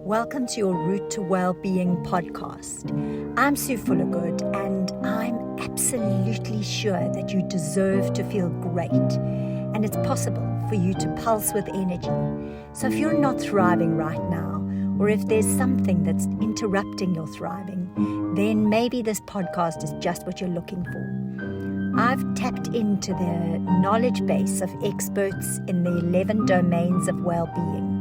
Welcome to your Route to Wellbeing podcast. I'm Sue Fullergood, and I'm absolutely sure that you deserve to feel great, and it's possible for you to pulse with energy. So if you're not thriving right now, or if there's something that's interrupting your thriving, then maybe this podcast is just what you're looking for. I've tapped into the knowledge base of experts in the 11 domains of well-being.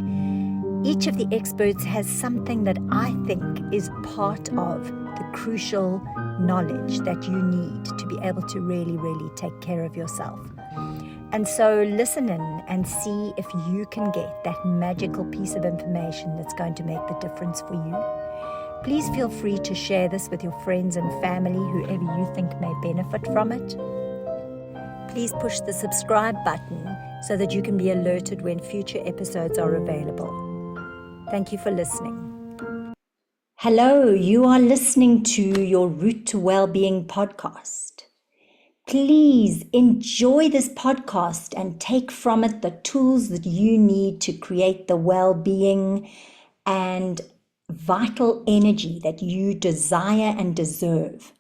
Each of the experts has something that I think is part of the crucial knowledge that you need to be able to really take care of yourself. And so listen in and see if you can get that magical piece of information that's going to make the difference for you. Please feel free to share this with your friends and family, whoever you think may benefit from it. Please push the subscribe button so that you can be alerted when future episodes are available. Thank you for listening. Hello, you are listening to your Route to Wellbeing podcast. Please enjoy this podcast and take from it the tools that you need to create the well-being and vital energy that you desire and deserve.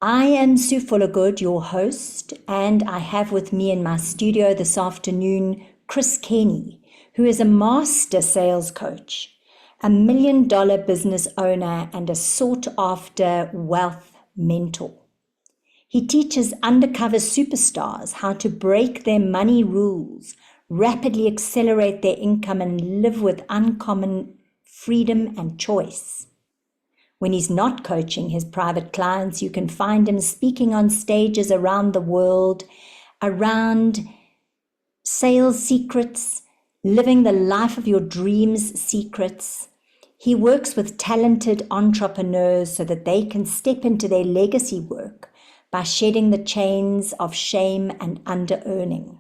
I am Sue Fullergood, your host, and I have with me in my studio this afternoon Chris Kenny, who is a master sales coach, a $1 million business owner, and a sought-after wealth mentor. He teaches undercover superstars how to break their money rules, rapidly accelerate their income, and live with uncommon freedom and choice. When he's not coaching his private clients, you can find him speaking on stages around the world, around sales secrets, living the life of your dreams secrets. He works with talented entrepreneurs so that they can step into their legacy work by shedding the chains of shame and under-earning.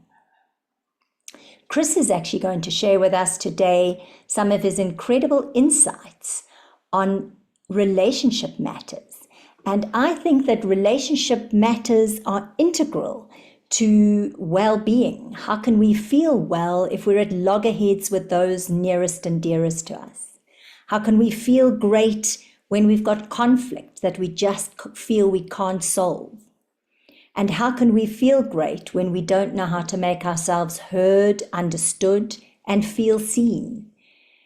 Chris is actually going to share with us today some of his incredible insights on relationship matters. And I think that relationship matters are integral to well-being. How can we feel well if we're at loggerheads with those nearest and dearest to us? How can we feel great when we've got conflict that we just feel we can't solve? And how can we feel great when we don't know how to make ourselves heard, understood, and feel seen?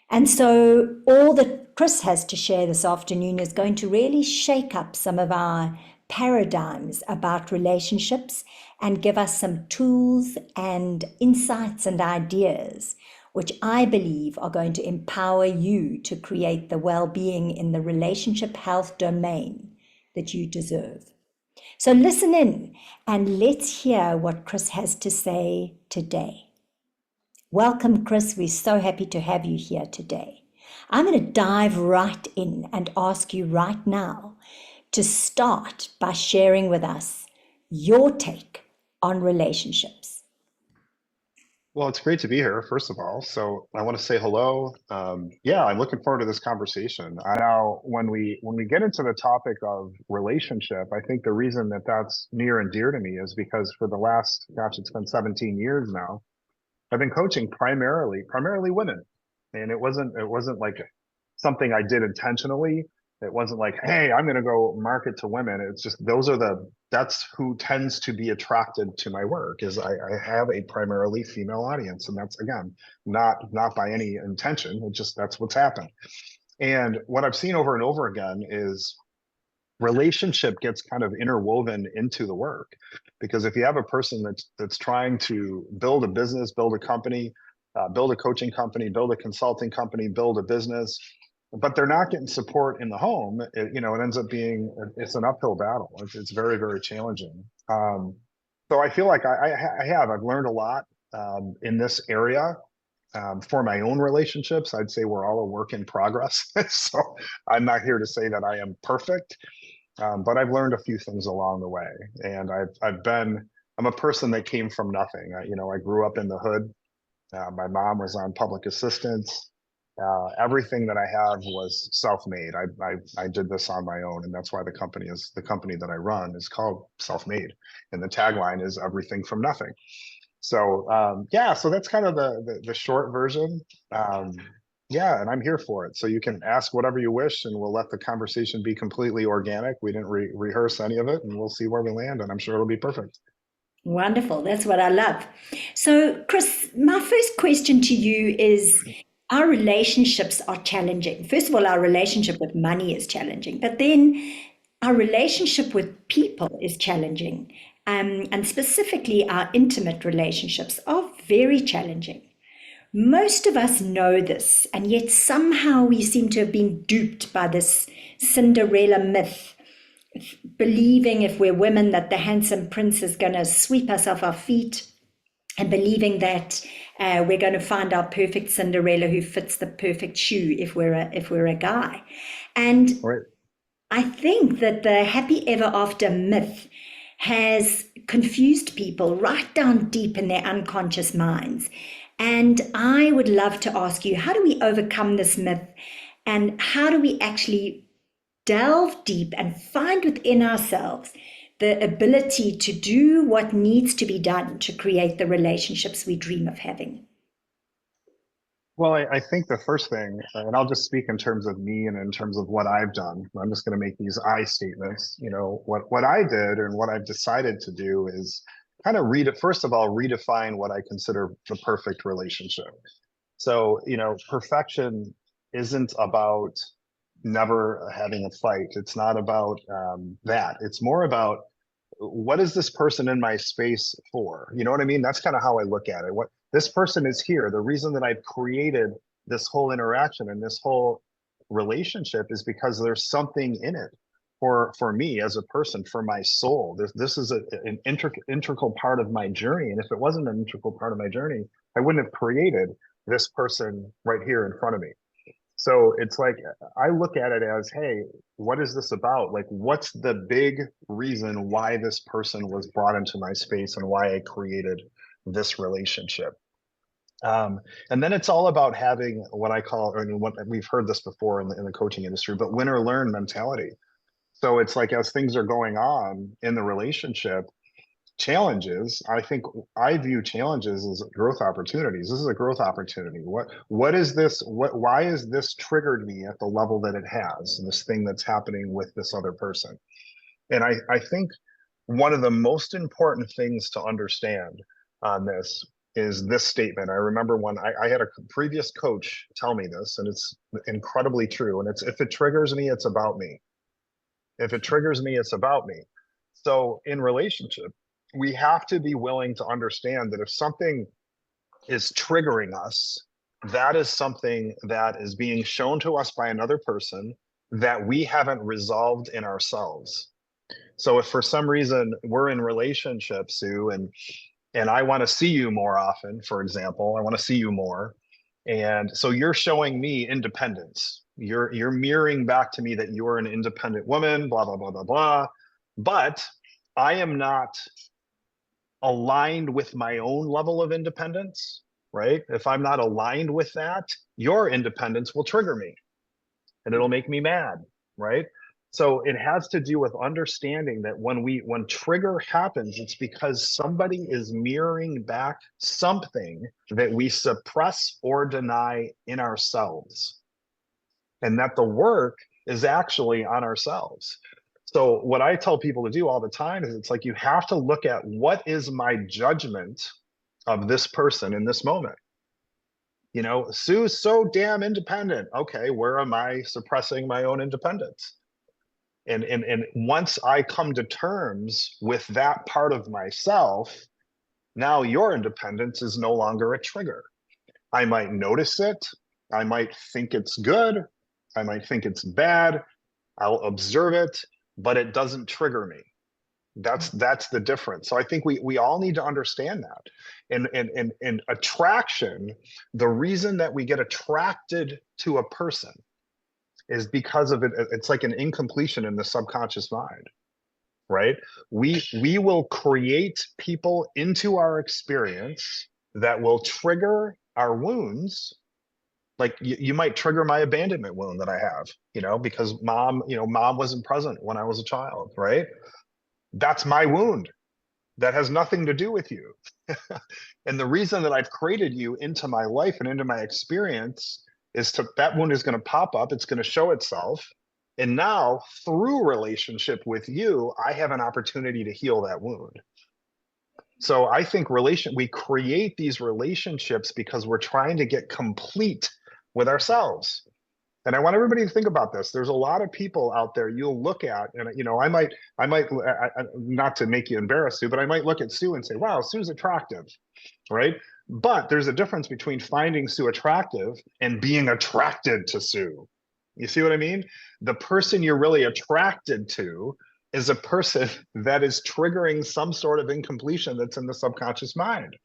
And so all that Chris has to share this afternoon is going to really shake up some of our paradigms about relationships and give us some tools and insights and ideas, which I believe are going to empower you to create the well-being in the relationship health domain that you deserve. So listen in and let's hear what Chris has to say today. Welcome, Chris. We're so happy to have you here today. I'm going to dive right in and ask you right now to start by sharing with us your take on relationships. Well, it's great to be here, first of all. So I want to say hello. Yeah, I'm looking forward to this conversation. Now, when we get into the topic of relationship, I think the reason that that's near and dear to me is because for the last, it's been 17 years now, I've been coaching primarily women, and it wasn't like something I did intentionally. It wasn't like, hey, I'm going to go market to women. It's just that's who tends to be attracted to my work. Is I have a primarily female audience, and that's, again, not by any intention. It just, that's what's happened. And what I've seen over and over again is relationship gets kind of interwoven into the work, because if you have a person that's trying to build a business, build a company, build a coaching company, build a consulting company, build a business, but they're not getting support in the home, it ends up being, it's an uphill battle. It's very, very challenging. So I feel like I've learned a lot in this area. For my own relationships, I'd say we're all a work in progress. So I'm not here to say that I am perfect, but I've learned a few things along the way. And I'm a person that came from nothing. I grew up in the hood. My mom was on public assistance. Everything that I have was self-made. I did this on my own, and that's why the company that I run is called Self-Made, and the tagline is everything from nothing. So so that's kind of the short version. Yeah, and I'm here for it. So you can ask whatever you wish, and we'll let the conversation be completely organic. We didn't rehearse any of it, and we'll see where we land, and I'm sure it'll be perfect. Wonderful. That's what I love. So, Chris, my first question to you is our relationships are challenging. First of all, our relationship with money is challenging, but then our relationship with people is challenging. And specifically, our intimate relationships are very challenging. Most of us know this, and yet somehow we seem to have been duped by this Cinderella myth, believing if we're women that the handsome prince is going to sweep us off our feet, and believing that we're going to find our perfect Cinderella who fits the perfect shoe if we're a guy. And Right. I think that the happy ever after myth has confused people right down deep in their unconscious minds. And I would love to ask you, how do we overcome this myth? And how do we actually delve deep and find within ourselves the ability to do what needs to be done to create the relationships we dream of having? Well, I think the first thing, and I'll just speak in terms of me and in terms of what I've done. I'm just going to make these I statements. What I did and what I've decided to do is kind of first of all, redefine what I consider the perfect relationship. So, perfection isn't about never having a fight. It's not about that. It's more about what is this person in my space for? You know what I mean? That's kind of how I look at it. What this person is here, the reason that I've created this whole interaction and this whole relationship is because there's something in it for me as a person, for my soul. This is an integral part of my journey. And if it wasn't an integral part of my journey, I wouldn't have created this person right here in front of me. So it's like I look at it as, hey, what is this about? Like, what's the big reason why this person was brought into my space and why I created this relationship? Um, and then it's all about having what I call, I mean, what we've heard this before in the coaching industry, but win or learn mentality. So it's like as things are going on in the relationship, challenges, I think I view challenges as growth opportunities. This is a growth opportunity. What is this? Why is this triggered me at the level that it has, this thing that's happening with this other person? And I think one of the most important things to understand on this is this statement. I remember when I had a previous coach tell me this, and it's incredibly true. And it's, if it triggers me, it's about me. If it triggers me, it's about me. So in relationship, we have to be willing to understand that if something is triggering us, that is something that is being shown to us by another person that we haven't resolved in ourselves. So if for some reason we're in relationship, Sue, and I want to see you more often, for example, I want to see you more. And so you're showing me independence. You're mirroring back to me that you're an independent woman, blah, blah, blah, blah, blah. But I am not aligned with my own level of independence, right? If I'm not aligned with that, your independence will trigger me and it'll make me mad, right? So it has to do with understanding that when trigger happens, it's because somebody is mirroring back something that we suppress or deny in ourselves, and that the work is actually on ourselves. So what I tell people to do all the time is, it's like you have to look at, what is my judgment of this person in this moment? Sue's so damn independent. Okay, where am I suppressing my own independence? And once I come to terms with that part of myself, now your independence is no longer a trigger. I might notice it. I might think it's good. I might think it's bad. I'll observe it, but it doesn't trigger me. That's the difference. So I think we all need to understand that. And attraction, the reason that we get attracted to a person is because of it. It's like an incompletion in the subconscious mind, right? We will create people into our experience that will trigger our wounds. Like you might trigger my abandonment wound that I have, because mom wasn't present when I was a child, right? That's my wound. That has nothing to do with you. And the reason that I've created you into my life and into my experience that wound is going to pop up. It's going to show itself. And now through relationship with you, I have an opportunity to heal that wound. So I think we create these relationships because we're trying to get complete with ourselves. And I want everybody to think about this. There's a lot of people out there you'll look at, and I might, not to make you embarrassed, Sue, but I might look at Sue and say, wow, Sue's attractive, right? But there's a difference between finding Sue attractive and being attracted to Sue. You see what I mean? The person you're really attracted to is a person that is triggering some sort of incompletion that's in the subconscious mind.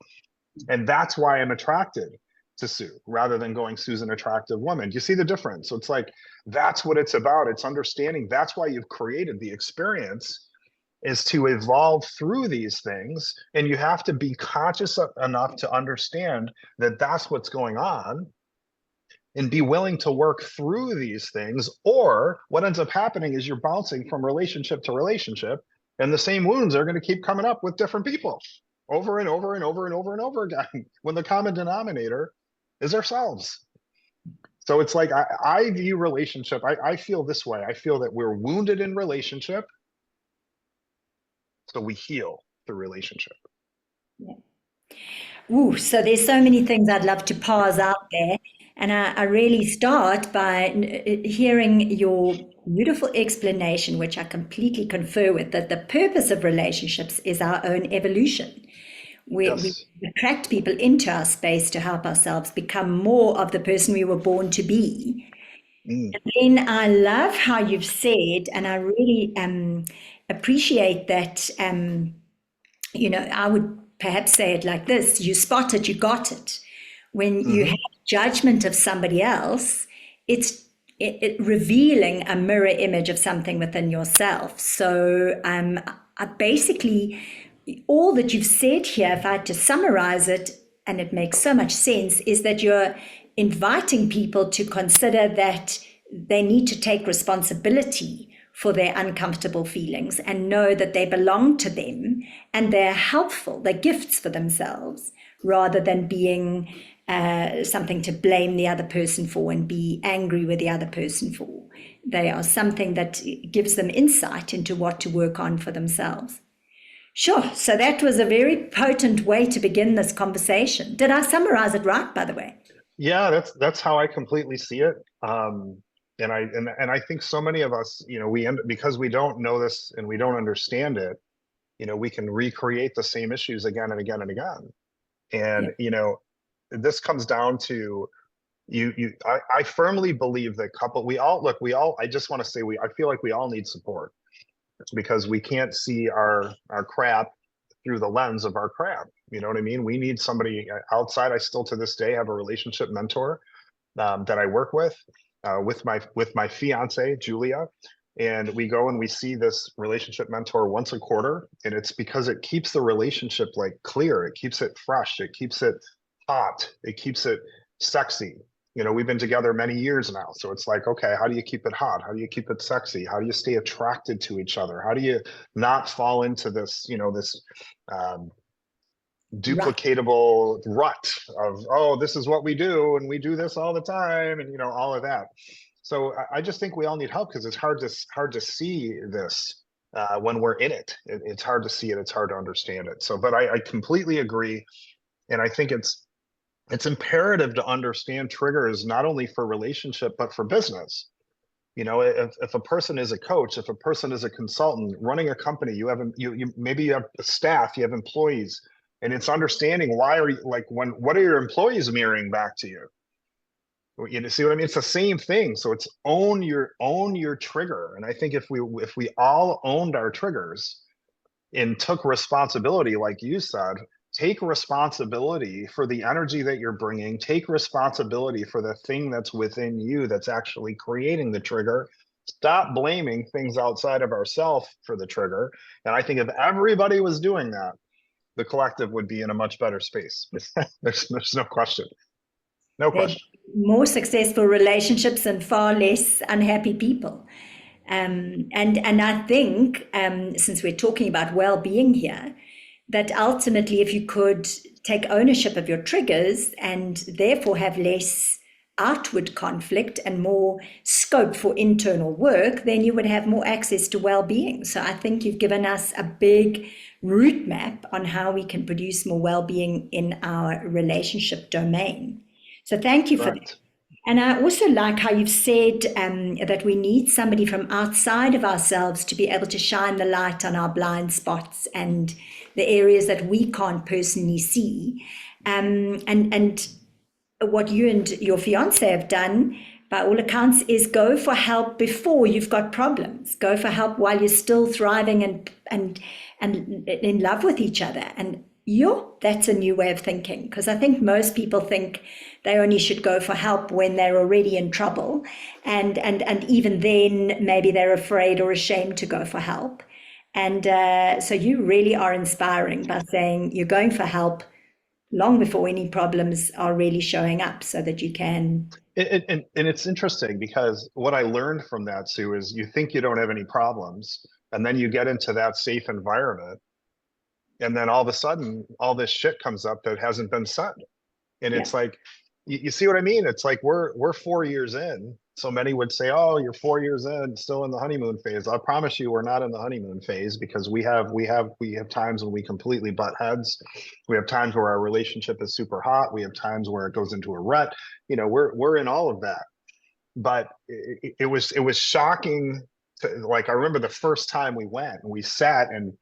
And that's why I'm attracted to Sue rather than going, Sue's an attractive woman. Do you see the difference? So it's like, that's what it's about. It's understanding. That's why you've created the experience, is to evolve through these things. And you have to be conscious enough to understand that that's what's going on and be willing to work through these things. Or what ends up happening is you're bouncing from relationship to relationship, and the same wounds are going to keep coming up with different people over and over and over and over and over again, when the common denominator is ourselves. So it's like, I view relationship, I feel this way. I feel that we're wounded in relationship, so we heal through relationship. Yeah. Ooh, so there's so many things I'd love to parse out there. And I really start by hearing your beautiful explanation, which I completely confer with, that the purpose of relationships is our own evolution. We Yes. attract people into our space to help ourselves become more of the person we were born to be. Mm. And then I love how you've said, and I really appreciate that, I would perhaps say it like this: you spot it, you got it. When you Mm-hmm. have judgment of somebody else, it's revealing a mirror image of something within yourself. So I basically, all that you've said here, if I had to summarize it, and it makes so much sense, is that you're inviting people to consider that they need to take responsibility for their uncomfortable feelings and know that they belong to them and they're helpful, they're gifts for themselves, rather than being something to blame the other person for and be angry with the other person for. They are something that gives them insight into what to work on for themselves. Sure. So that was a very potent way to begin this conversation. Did I summarize it right, by the way? Yeah, that's how I completely see it. And I think so many of us, because we don't know this and we don't understand it, we can recreate the same issues again and again and again. And Yeah. this comes down to I firmly believe that I just want to say I feel like we all need support, because we can't see our crap through the lens of our crap. You know what I mean? We need somebody outside. I still to this day have a relationship mentor that I work with my fiance Julia, and we go and we see this relationship mentor once a quarter, and it's because it keeps the relationship like clear, it keeps it fresh, it keeps it hot, it keeps it sexy. We've been together many years now, so it's like, okay, how do you keep it hot? How do you keep it sexy? How do you stay attracted to each other? How do you not fall into this um, Right. duplicatable rut of, oh, this is what we do and we do this all the time, and all of that. So I just think we all need help, because it's hard to see this when we're in it. It's hard to see it, it's hard to understand it. So but I completely agree, and I think it's imperative to understand triggers, not only for relationship but for business. If a person is a coach, if a person is a consultant running a company, maybe you have a staff, you have employees, and it's understanding why are you, like, what are your employees mirroring back to you? See what I mean? It's the same thing. So it's own your trigger. And I think if we all owned our triggers and took responsibility, like you said, take responsibility for the energy that you're bringing, take responsibility for the thing that's within you that's actually creating the trigger. Stop blaming things outside of ourselves for the trigger. And I think if everybody was doing that, the collective would be in a much better space. There's no question. No They're question. more successful relationships and far less unhappy people. And I think, since we're talking about well-being here, that ultimately, if you could take ownership of your triggers and therefore have less outward conflict and more scope for internal work, then you would have more access to well-being. So I think you've given us a big route map on how we can produce more well-being in our relationship domain. So thank you for that. Correct. And I also like how you've said that we need somebody from outside of ourselves to be able to shine the light on our blind spots and the areas that we can't personally see. And what you and your fiance have done, by all accounts, is go for help before you've got problems. Go for help while you're still thriving and in love with each other. And that's a new way of thinking, because I think most people think they only should go for help when they're already in trouble, and even then maybe they're afraid or ashamed to go for help. And so you really are inspiring by saying you're going for help long before any problems are really showing up, so that you can. And it's interesting because what I learned from that, Sue, is you think you don't have any problems, and then you get into that safe environment, and then all of a sudden, all this shit comes up that hasn't been said. And Yeah. it's like, you see what I mean? It's like we're 4 years in. So many would say, "Oh, you're 4 years in, still in the honeymoon phase." I promise you, we're not in the honeymoon phase, because we have times when we completely butt heads. We have times where our relationship is super hot. We have times where it goes into a rut. We're in all of that. But it was shocking. Like, I remember the first time we went and we sat, and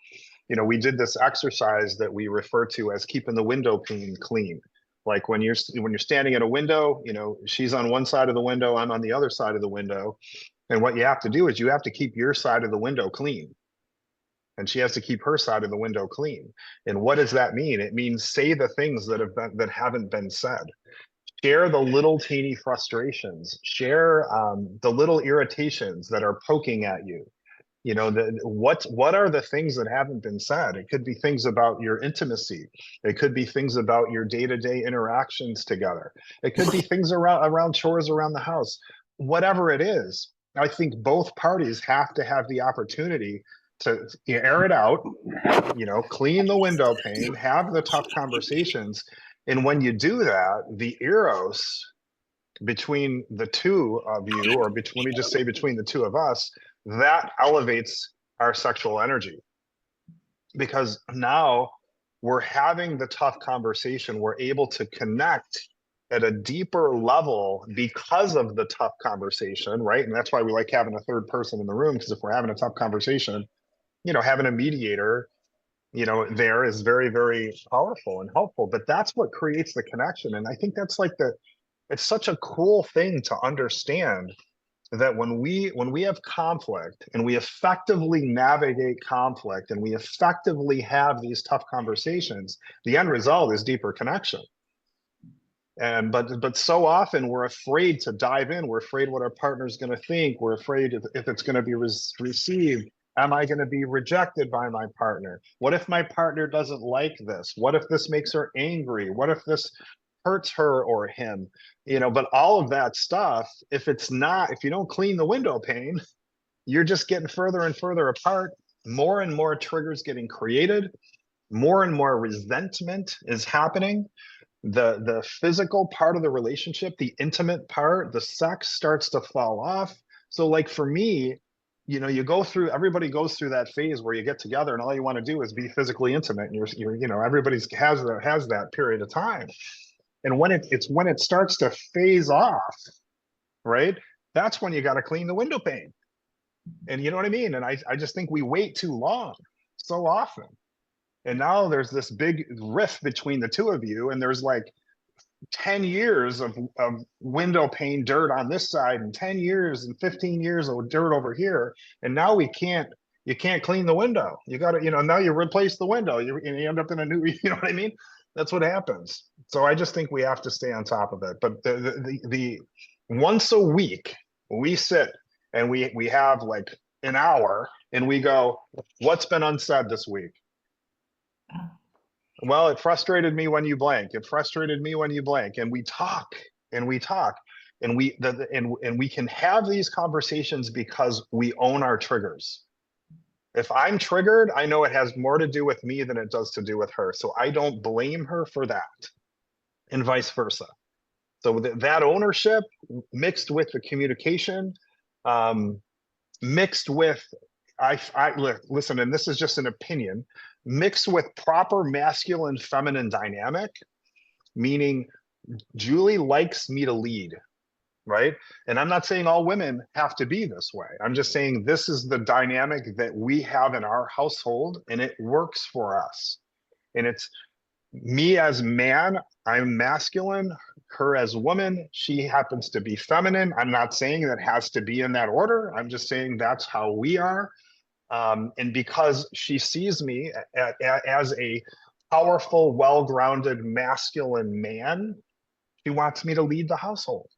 we did this exercise that we refer to as keeping the window pane clean. Like, when you're standing at a window, she's on one side of the window, I'm on the other side of the window, and what you have to do is you have to keep your side of the window clean, and she has to keep her side of the window clean. And what does that mean? It means say the things that haven't been said. Share the little teeny frustrations. Share the little irritations that are poking at you. What are the things that haven't been said? It could be things about your intimacy. It could be things about your day-to-day interactions together. It could be things around chores around the house. Whatever it is, I think both parties have to have the opportunity to air it out, clean the window pane, have the tough conversations. And when you do that, the eros between the two of you, or between, let me just say, between the two of us, that elevates our sexual energy, because now we're having the tough conversation. We're able to connect at a deeper level because of the tough conversation, right? And that's why we like having a third person in the room, because if we're having a tough conversation, having a mediator there is very, very powerful and helpful. But that's what creates the connection. And I think that's like it's such a cool thing to understand, that when we have conflict and we effectively navigate conflict and we effectively have these tough conversations, the end result is deeper connection. And but so often we're afraid to dive in. We're afraid what our partner's going to think. We're afraid if it's going to be received. Am I going to be rejected by my partner? What if my partner doesn't like this? What if this makes her angry? What if this hurts her or him? But all of that stuff, if you don't clean the window pane, you're just getting further and further apart. More and more triggers getting created. More and more resentment is happening. The physical part of the relationship, the intimate part, the sex starts to fall off. So, like, for me, everybody goes through that phase where you get together and all you want to do is be physically intimate, and everybody has that period of time. And when it starts to phase off, right, that's when you got to clean the window pane. And you know what I mean? And I just think we wait too long so often. And now there's this big rift between the two of you, and there's like 10 years of window pane dirt on this side, and 10 years and 15 years of dirt over here. And now you can't clean the window. You got to, now you replace the window, you end up in a new, you know what I mean? That's what happens. So I just think we have to stay on top of it. But the once a week, we sit and we have like an hour and we go, what's been unsaid this week? Well, it frustrated me when you blank. It frustrated me when you blank. And we talk and we talk, and we can have these conversations because we own our triggers. If I'm triggered, I know it has more to do with me than it does to do with her. So I don't blame her for that, and vice versa. So that ownership mixed with the communication, mixed with listen, and this is just an opinion, mixed with proper masculine feminine dynamic, meaning Julie likes me to lead, right? And I'm not saying all women have to be this way. I'm just saying this is the dynamic that we have in our household, and it works for us. And it's me as man, I'm masculine. Her as woman, she happens to be feminine. I'm not saying that has to be in that order. I'm just saying that's how we are. And because she sees me as a powerful, well-grounded, masculine man, she wants me to lead the household.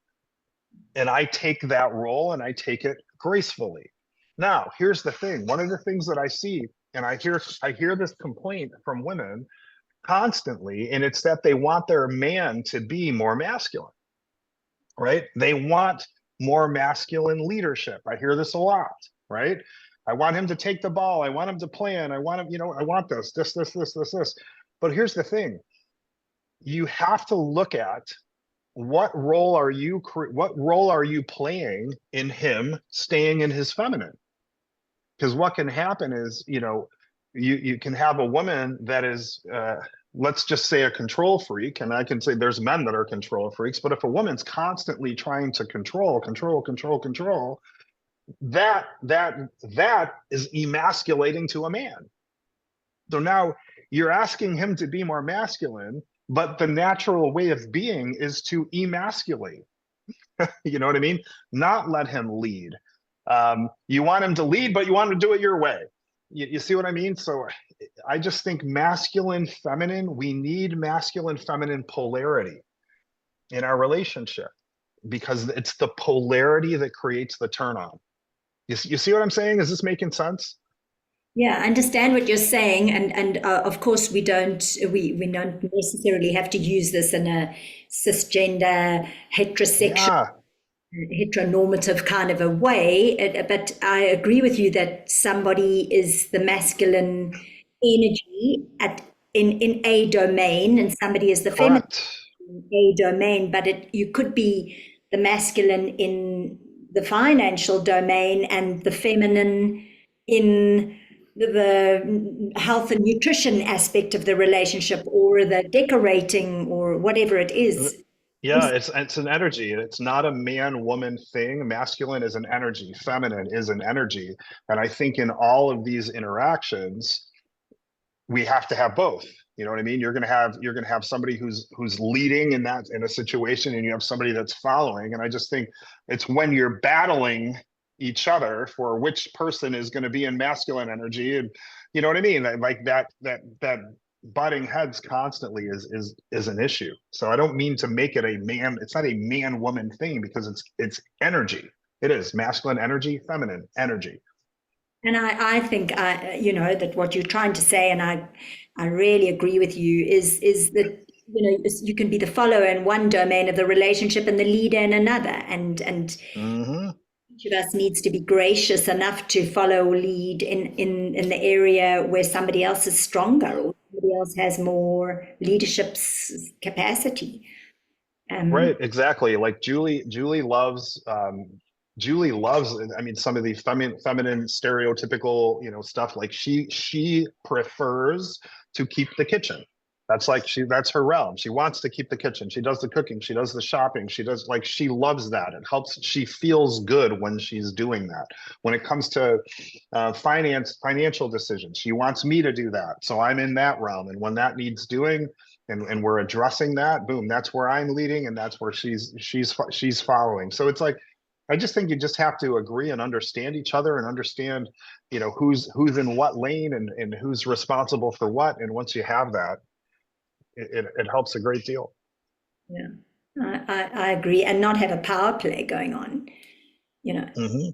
And I take that role and I take it gracefully. Now, here's the thing. One of the things that I see, and I hear this complaint from women constantly, and it's that they want their man to be more masculine, right? They want more masculine leadership. I hear this a lot, right? I want him to take the ball. I want him to plan. I want him, I want this. But here's the thing. You have to look at what role are you playing in him staying in his feminine? Because what can happen is, you can have a woman that is, let's just say, a control freak, and I can say there's men that are control freaks, but if a woman's constantly trying to control, that is emasculating to a man. So now you're asking him to be more masculine, but the natural way of being is to emasculate. You know what I mean? Not let him lead. You want him to lead, but you want him to do it your way. You see what I mean? So I just think masculine, feminine, we need masculine, feminine polarity in our relationship, because it's the polarity that creates the turn on. You see what I'm saying? Is this making sense? Yeah, I understand what you're saying, and of course we don't necessarily have to use this in a cisgender heterosexual Yeah, heteronormative kind of a way, but I agree with you that somebody is the masculine energy in a domain, and somebody is the feminine correct. in a domain. But you could be the masculine in the financial domain and the feminine in the health and nutrition aspect of the relationship, or the decorating, or whatever it is. Yeah, it's an energy. It's not a man woman thing. Masculine is an energy, feminine is an energy. And I think in all of these interactions, we have to have both. You know what I mean? You're gonna have somebody who's leading in a situation, and you have somebody that's following. And I just think it's when you're battling each other for which person is going to be in masculine energy, and you know what I mean? Like that butting heads constantly is an issue. So I don't mean to make it it's not a man woman thing, because it's energy. It is masculine energy, feminine energy. And I think, that what you're trying to say, and I really agree with you, is that, you can be the follower in one domain of the relationship and the leader in another. And Hmm. each of us needs to be gracious enough to follow or lead in the area where somebody else is stronger, or somebody else has more leadership capacity. Right, exactly. Like Julie loves, I mean, some of the feminine stereotypical, stuff. Like she prefers to keep the kitchen. That's her realm. She wants to keep the kitchen. She does the cooking, she does the shopping, she loves that. It helps. She feels good when she's doing that. When it comes to financial decisions, she wants me to do that. So I'm in that realm. And when that needs doing, and we're addressing that, boom, that's where I'm leading, and that's where she's following. So it's like, I just think you just have to agree and understand each other, and understand, who's in what lane, and who's responsible for what. And once you have that, it helps a great deal. Yeah, I agree, and not have a power play going on, you know. Hmm.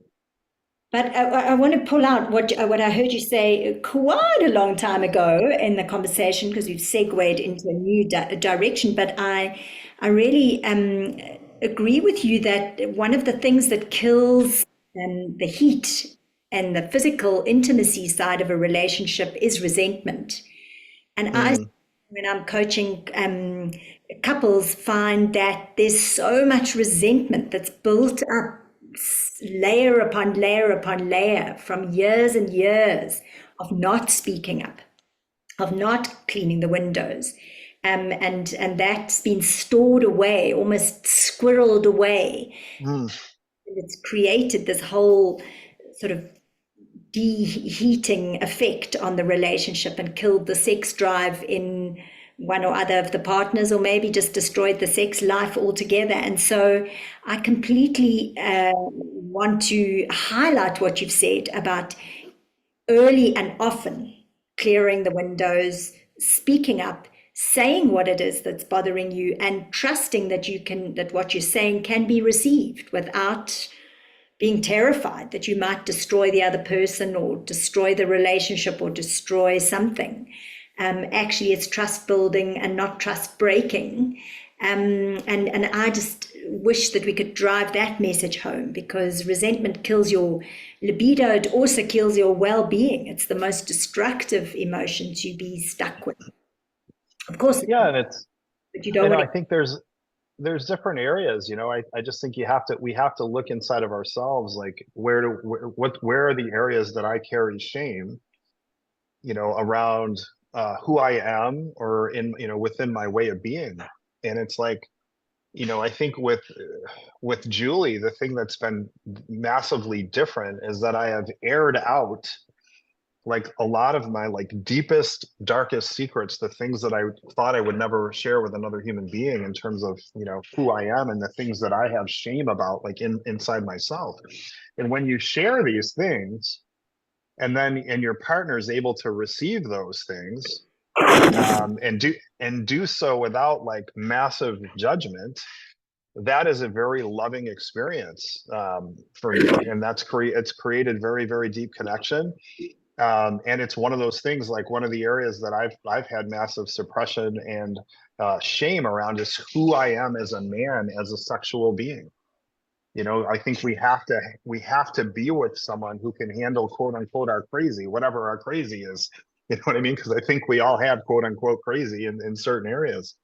But I want to pull out what I heard you say quite a long time ago in the conversation, because we've segued into a new direction. But I really agree with you that one of the things that kills the heat and the physical intimacy side of a relationship is resentment. And I, Mm. when I'm coaching couples find that there's so much resentment that's built up layer upon layer upon layer from years and years of not speaking up, of not cleaning the windows. And that's been stored away, almost squirreled away. Mm. And it's created this whole sort of deheating effect on the relationship and killed the sex drive in one or other of the partners, or maybe just destroyed the sex life altogether. And so I completely want to highlight what you've said about early and often clearing the windows, speaking up, saying what it is that's bothering you, and trusting that that what you're saying can be received without being terrified that you might destroy the other person or destroy the relationship or destroy something. Actually, it's trust building and not trust breaking. And I just wish that we could drive that message home, because resentment kills your libido. It also kills your well-being. It's the most destructive emotion to be stuck with. Of course, Yeah, and it's, but you don't want I think there's different areas, I just think we have to look inside of ourselves, like where are the areas that I carry shame, around who I am, or in, within my way of being. And it's like, I think with Julie, the thing that's been massively different is that I have aired out like a lot of my like deepest, darkest secrets, the things that I thought I would never share with another human being, in terms of, who I am and the things that I have shame about, like inside myself. And when you share these things, and your partner is able to receive those things, and do so without like massive judgment, that is a very loving experience, for me. And it's created very, very deep connection. And it's one of those things, like one of the areas that I've had massive suppression and shame around, is who I am as a man, as a sexual being. I think we have to be with someone who can handle, quote unquote, our crazy, whatever our crazy is. You know what I mean? Because I think we all have, quote unquote, crazy in certain areas.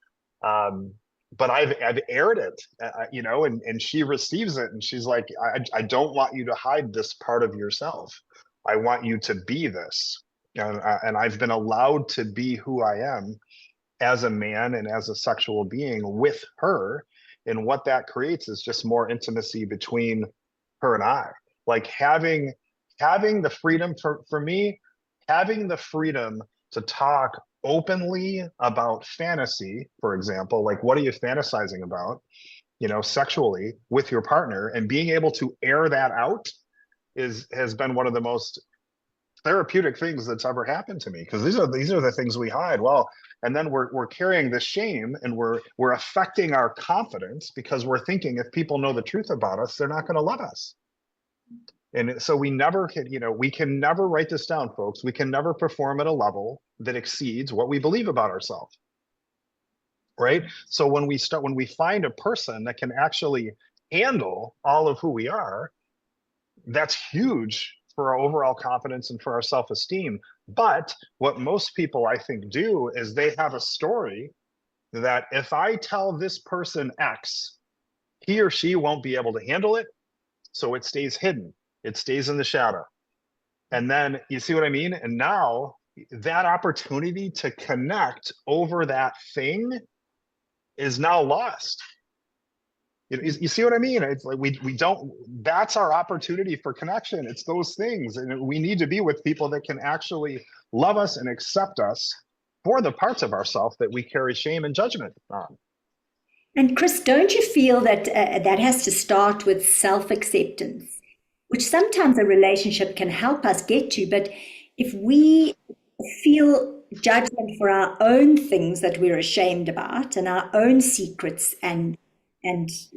But I've aired it, and she receives it, and she's like, I don't want you to hide this part of yourself. I want you to be this. And I've been allowed to be who I am as a man and as a sexual being with her. And what that creates is just more intimacy between her and I. Like having the freedom, for me, having the freedom to talk openly about fantasy, for example, like what are you fantasizing about, sexually with your partner, and being able to air that out has been one of the most therapeutic things that's ever happened to me, because these are the things we hide. Well, and then we're carrying this shame, and we're affecting our confidence, because we're thinking if people know the truth about us, they're not going to love us. And so we never can, we can never, write this down, folks, we can never perform at a level that exceeds what we believe about ourselves. Right? So when we find a person that can actually handle all of who we are, that's huge for our overall confidence and for our self-esteem. But what most people, I think, do is they have a story that if I tell this person X, he or she won't be able to handle it, so it stays hidden. It stays in the shadow. And then, you see what I mean? And now that opportunity to connect over that thing is now lost. You see what I mean? It's like we don't, that's our opportunity for connection. It's those things. And we need to be with people that can actually love us and accept us for the parts of ourselves that we carry shame and judgment on. And Chris, don't you feel that that has to start with self-acceptance, which sometimes a relationship can help us get to, but if we feel judgment for our own things that we're ashamed about, and our own secrets and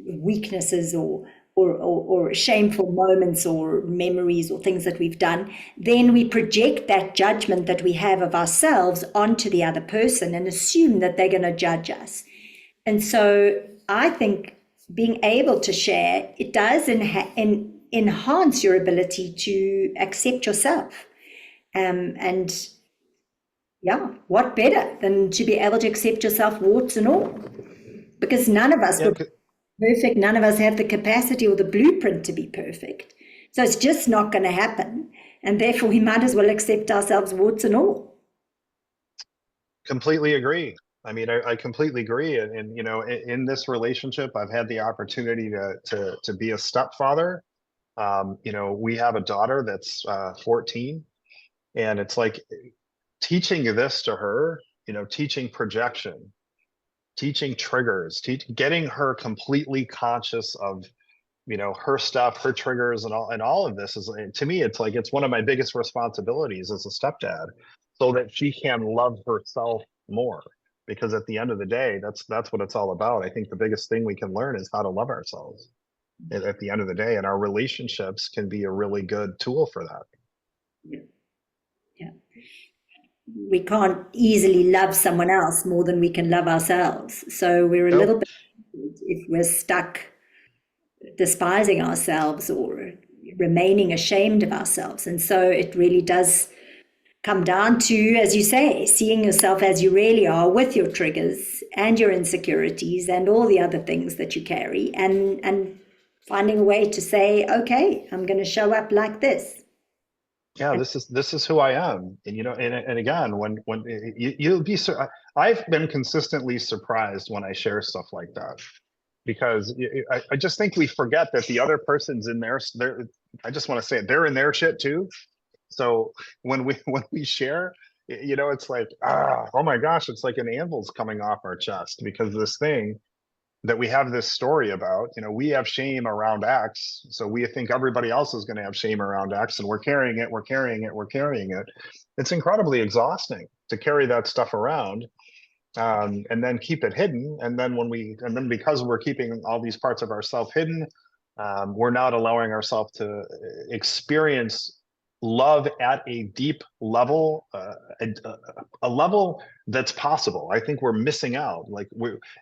weaknesses, or shameful moments or memories or things that we've done, then we project that judgment that we have of ourselves onto the other person and assume that they're going to judge us. And so I think being able to share, it does enhance your ability to accept yourself. And yeah, what better than to be able to accept yourself, warts and all? because none of us Yeah, would be perfect. None of us have the capacity or the blueprint to be perfect. So it's just not going to happen. And therefore, we might as well accept ourselves, warts and all. completely agree. I mean, I completely agree. And you know, in this relationship, I've had the opportunity to be a stepfather. You know, we have a daughter that's 14, and it's like teaching this to her, you know, teaching projection, teaching triggers, getting her completely conscious of, you know, her stuff, her triggers, and all of this is, to me, it's like it's one of my biggest responsibilities as a stepdad, so that she can love herself more. Because at the end of the day, that's what it's all about. I think the biggest thing we can learn is how to love ourselves at the end of the day, and our relationships can be a really good tool for that. Yeah. Yeah. We can't easily love someone else more than we can love ourselves. So we're a little Nope. bit, if we're stuck despising ourselves or remaining ashamed of ourselves. And so it really does come down to, as you say, seeing yourself as you really are with your triggers and your insecurities and all the other things that you carry, and finding a way to say, okay, I'm going to show up like this. Yeah, this is who I am. And you know, and again, when you'll be I've been consistently surprised when I share stuff like that, because I just think we forget that the other person's in there. I just want to say it, they're in their shit too. So when we share, you know, it's like, oh my gosh, it's like an anvil's coming off our chest, because this thing that we have this story about, you know, we have shame around X, so we think everybody else is going to have shame around X, and we're carrying it, we're carrying it, we're carrying it. It's incredibly exhausting to carry that stuff around, and then keep it hidden. And then because we're keeping all these parts of ourselves hidden, we're not allowing ourselves to experience love at a deep level, a level that's possible. I think we're missing out. Like,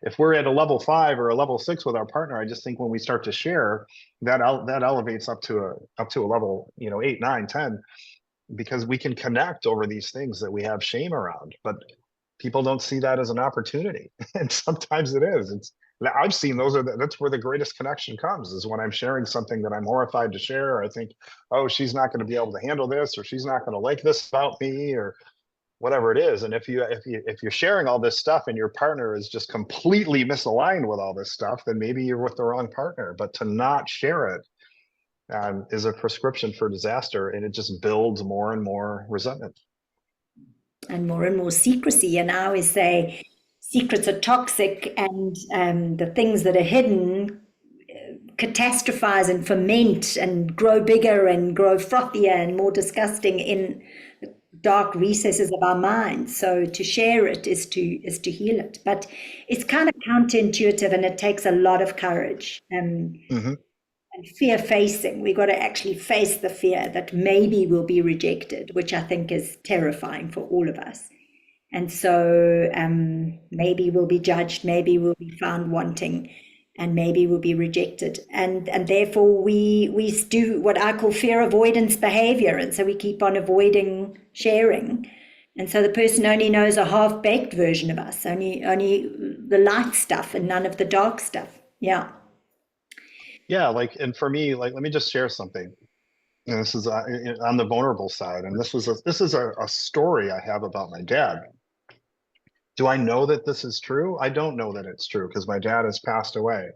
if we're at a level 5 or a level 6 with our partner, I just think when we start to share, that elevates up to a level, you know, 8, 9, 10, because we can connect over these things that we have shame around. But people don't see that as an opportunity, and sometimes it is. I've seen that's where the greatest connection comes, is when I'm sharing something that I'm horrified to share. Or I think, oh, she's not going to be able to handle this, or she's not going to like this about me, or whatever it is. And if you're sharing all this stuff and your partner is just completely misaligned with all this stuff, then maybe you're with the wrong partner. But to not share it, is a prescription for disaster, and it just builds more and more resentment. And more secrecy. And I always say secrets are toxic, and the things that are hidden catastrophize and ferment and grow bigger and grow frothier and more disgusting in dark recesses of our minds. So to share it is to heal it. But it's kind of counterintuitive, and it takes a lot of courage. Hmm. And fear facing. We've got to actually face the fear that maybe we'll be rejected, which I think is terrifying for all of us. And so maybe we'll be judged, maybe we'll be found wanting, and maybe we'll be rejected. And therefore we do what I call fear avoidance behavior. And so we keep on avoiding sharing. And so the person only knows a half-baked version of us, only the light stuff and none of the dark stuff. Yeah. Yeah, like, and for me, like, let me just share something. And this is on the vulnerable side, and this is a story I have about my dad. Do I know that this is true? I don't know that it's true, because my dad has passed away.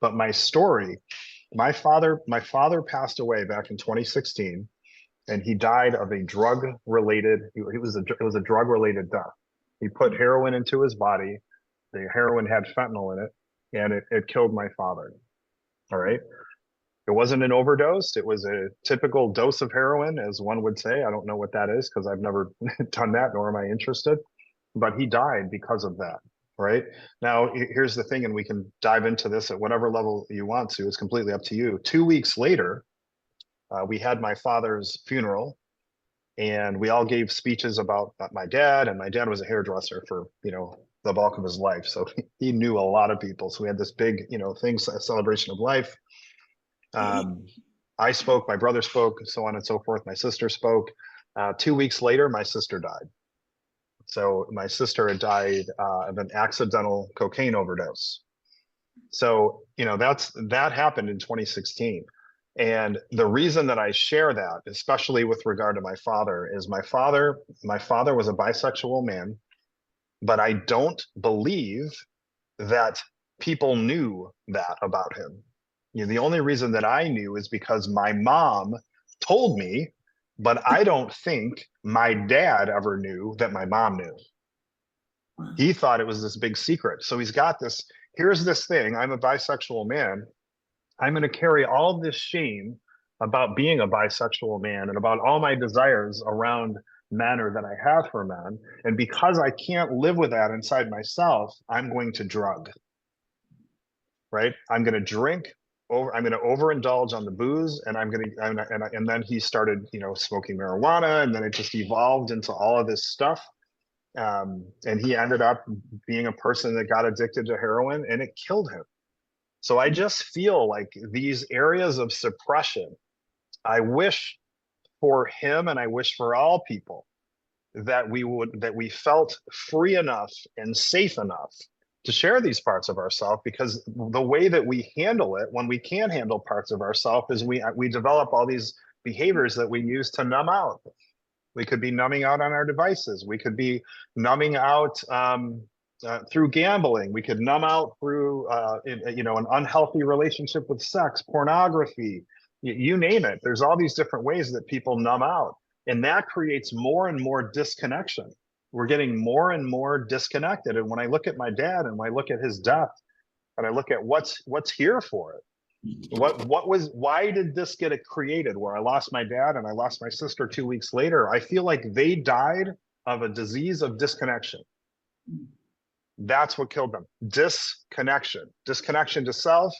But my story, my father passed away back in 2016, and he died of a drug related. It was a drug related death. He put heroin into his body. The heroin had fentanyl in it, and it killed my father. All right. It wasn't an overdose. It was a typical dose of heroin, as one would say. I don't know what that is, because I've never done that, nor am I interested. But he died because of that. Right. Now, here's the thing, and we can dive into this at whatever level you want to. It's completely up to you. 2 weeks later, we had my father's funeral, and we all gave speeches about my dad. And my dad was a hairdresser for, the bulk of his life. So he knew a lot of people. So we had this big, thing, a celebration of life. I spoke, my brother spoke, so on and so forth. My sister spoke. 2 weeks later, my sister died. So my sister had died of an accidental cocaine overdose. So, that happened in 2016. And the reason that I share that, especially with regard to my father, is my father was a bisexual man, but I don't believe that people knew that about him. The only reason that I knew is because my mom told me, but I don't think my dad ever knew that my mom knew. Wow. He thought it was this big secret. So he's got this, here's this thing, I'm a bisexual man. I'm going to carry all this shame about being a bisexual man and about all my desires around men or that I have for men. And because I can't live with that inside myself, I'm going to drug, right? I'm going to drink over, I'm going to overindulge on the booze, and and then he started, smoking marijuana, and then it just evolved into all of this stuff. And he ended up being a person that got addicted to heroin, and it killed him. So I just feel like these areas of suppression, I wish for him and I wish for all people that we felt free enough and safe enough to share these parts of ourselves, because the way that we handle it when we can handle parts of ourselves is we develop all these behaviors that we use to numb out. We could be numbing out on our devices. We could be numbing out through gambling. We could numb out through, an unhealthy relationship with sex, pornography, you name it. There's all these different ways that people numb out. And that creates more and more disconnection. We're getting more and more disconnected. And when I look at my dad and when I look at his death and I look at what's here for it, why did this get created where I lost my dad and I lost my sister 2 weeks later? I feel like they died of a disease of disconnection. That's what killed them. Disconnection to self.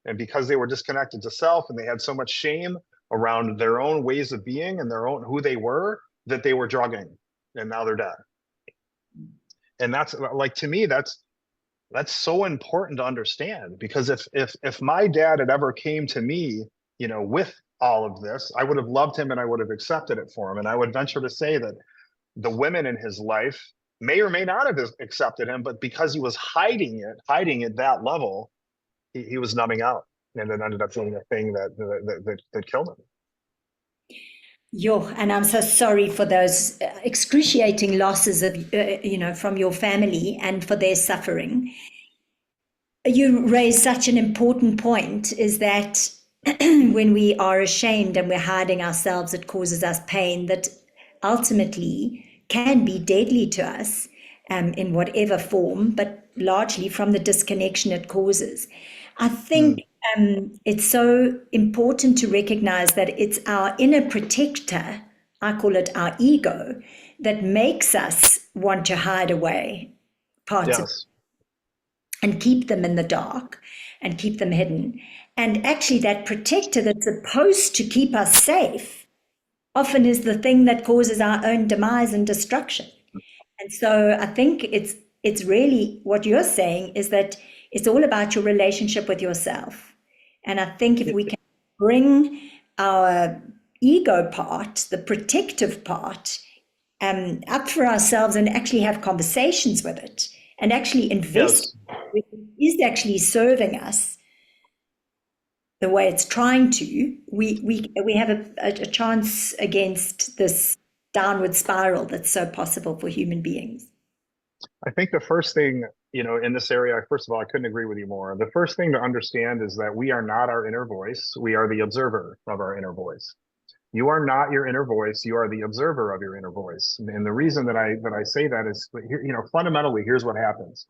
And because they were disconnected to self and they had so much shame around their own ways of being and their own who they were, that they were drugging, and now they're dead. And that's like, to me, that's so important to understand, because if my dad had ever came to me, with all of this, I would have loved him and I would have accepted it for him. And I would venture to say that the women in his life may or may not have accepted him, but because he was hiding at that level, he was numbing out, and it ended up being the thing that killed him. Yo, and I'm so sorry for those excruciating losses of, from your family and for their suffering. You raise such an important point, is that when we are ashamed and we're hiding ourselves, it causes us pain that ultimately can be deadly to us in whatever form, but largely from the disconnection it causes. I think it's so important to recognize that it's our inner protector, I call it our ego, that makes us want to hide away parts of Yes. and keep them in the dark and keep them hidden. And actually, that protector that's supposed to keep us safe often is the thing that causes our own demise and destruction. And so I think it's really what you're saying is that it's all about your relationship with yourself. And I think if we can bring our ego part, the protective part, up for ourselves and actually have conversations with it and actually invest Yes. with it is actually serving us the way it's trying to, we have a chance against this downward spiral that's so possible for human beings. I think the first thing, in this area, first of all, I couldn't agree with you more. The first thing to understand is that we are not our inner voice. We are the observer of our inner voice. You are not your inner voice. You are the observer of your inner voice. And the reason that I say that is, fundamentally, here's what happens.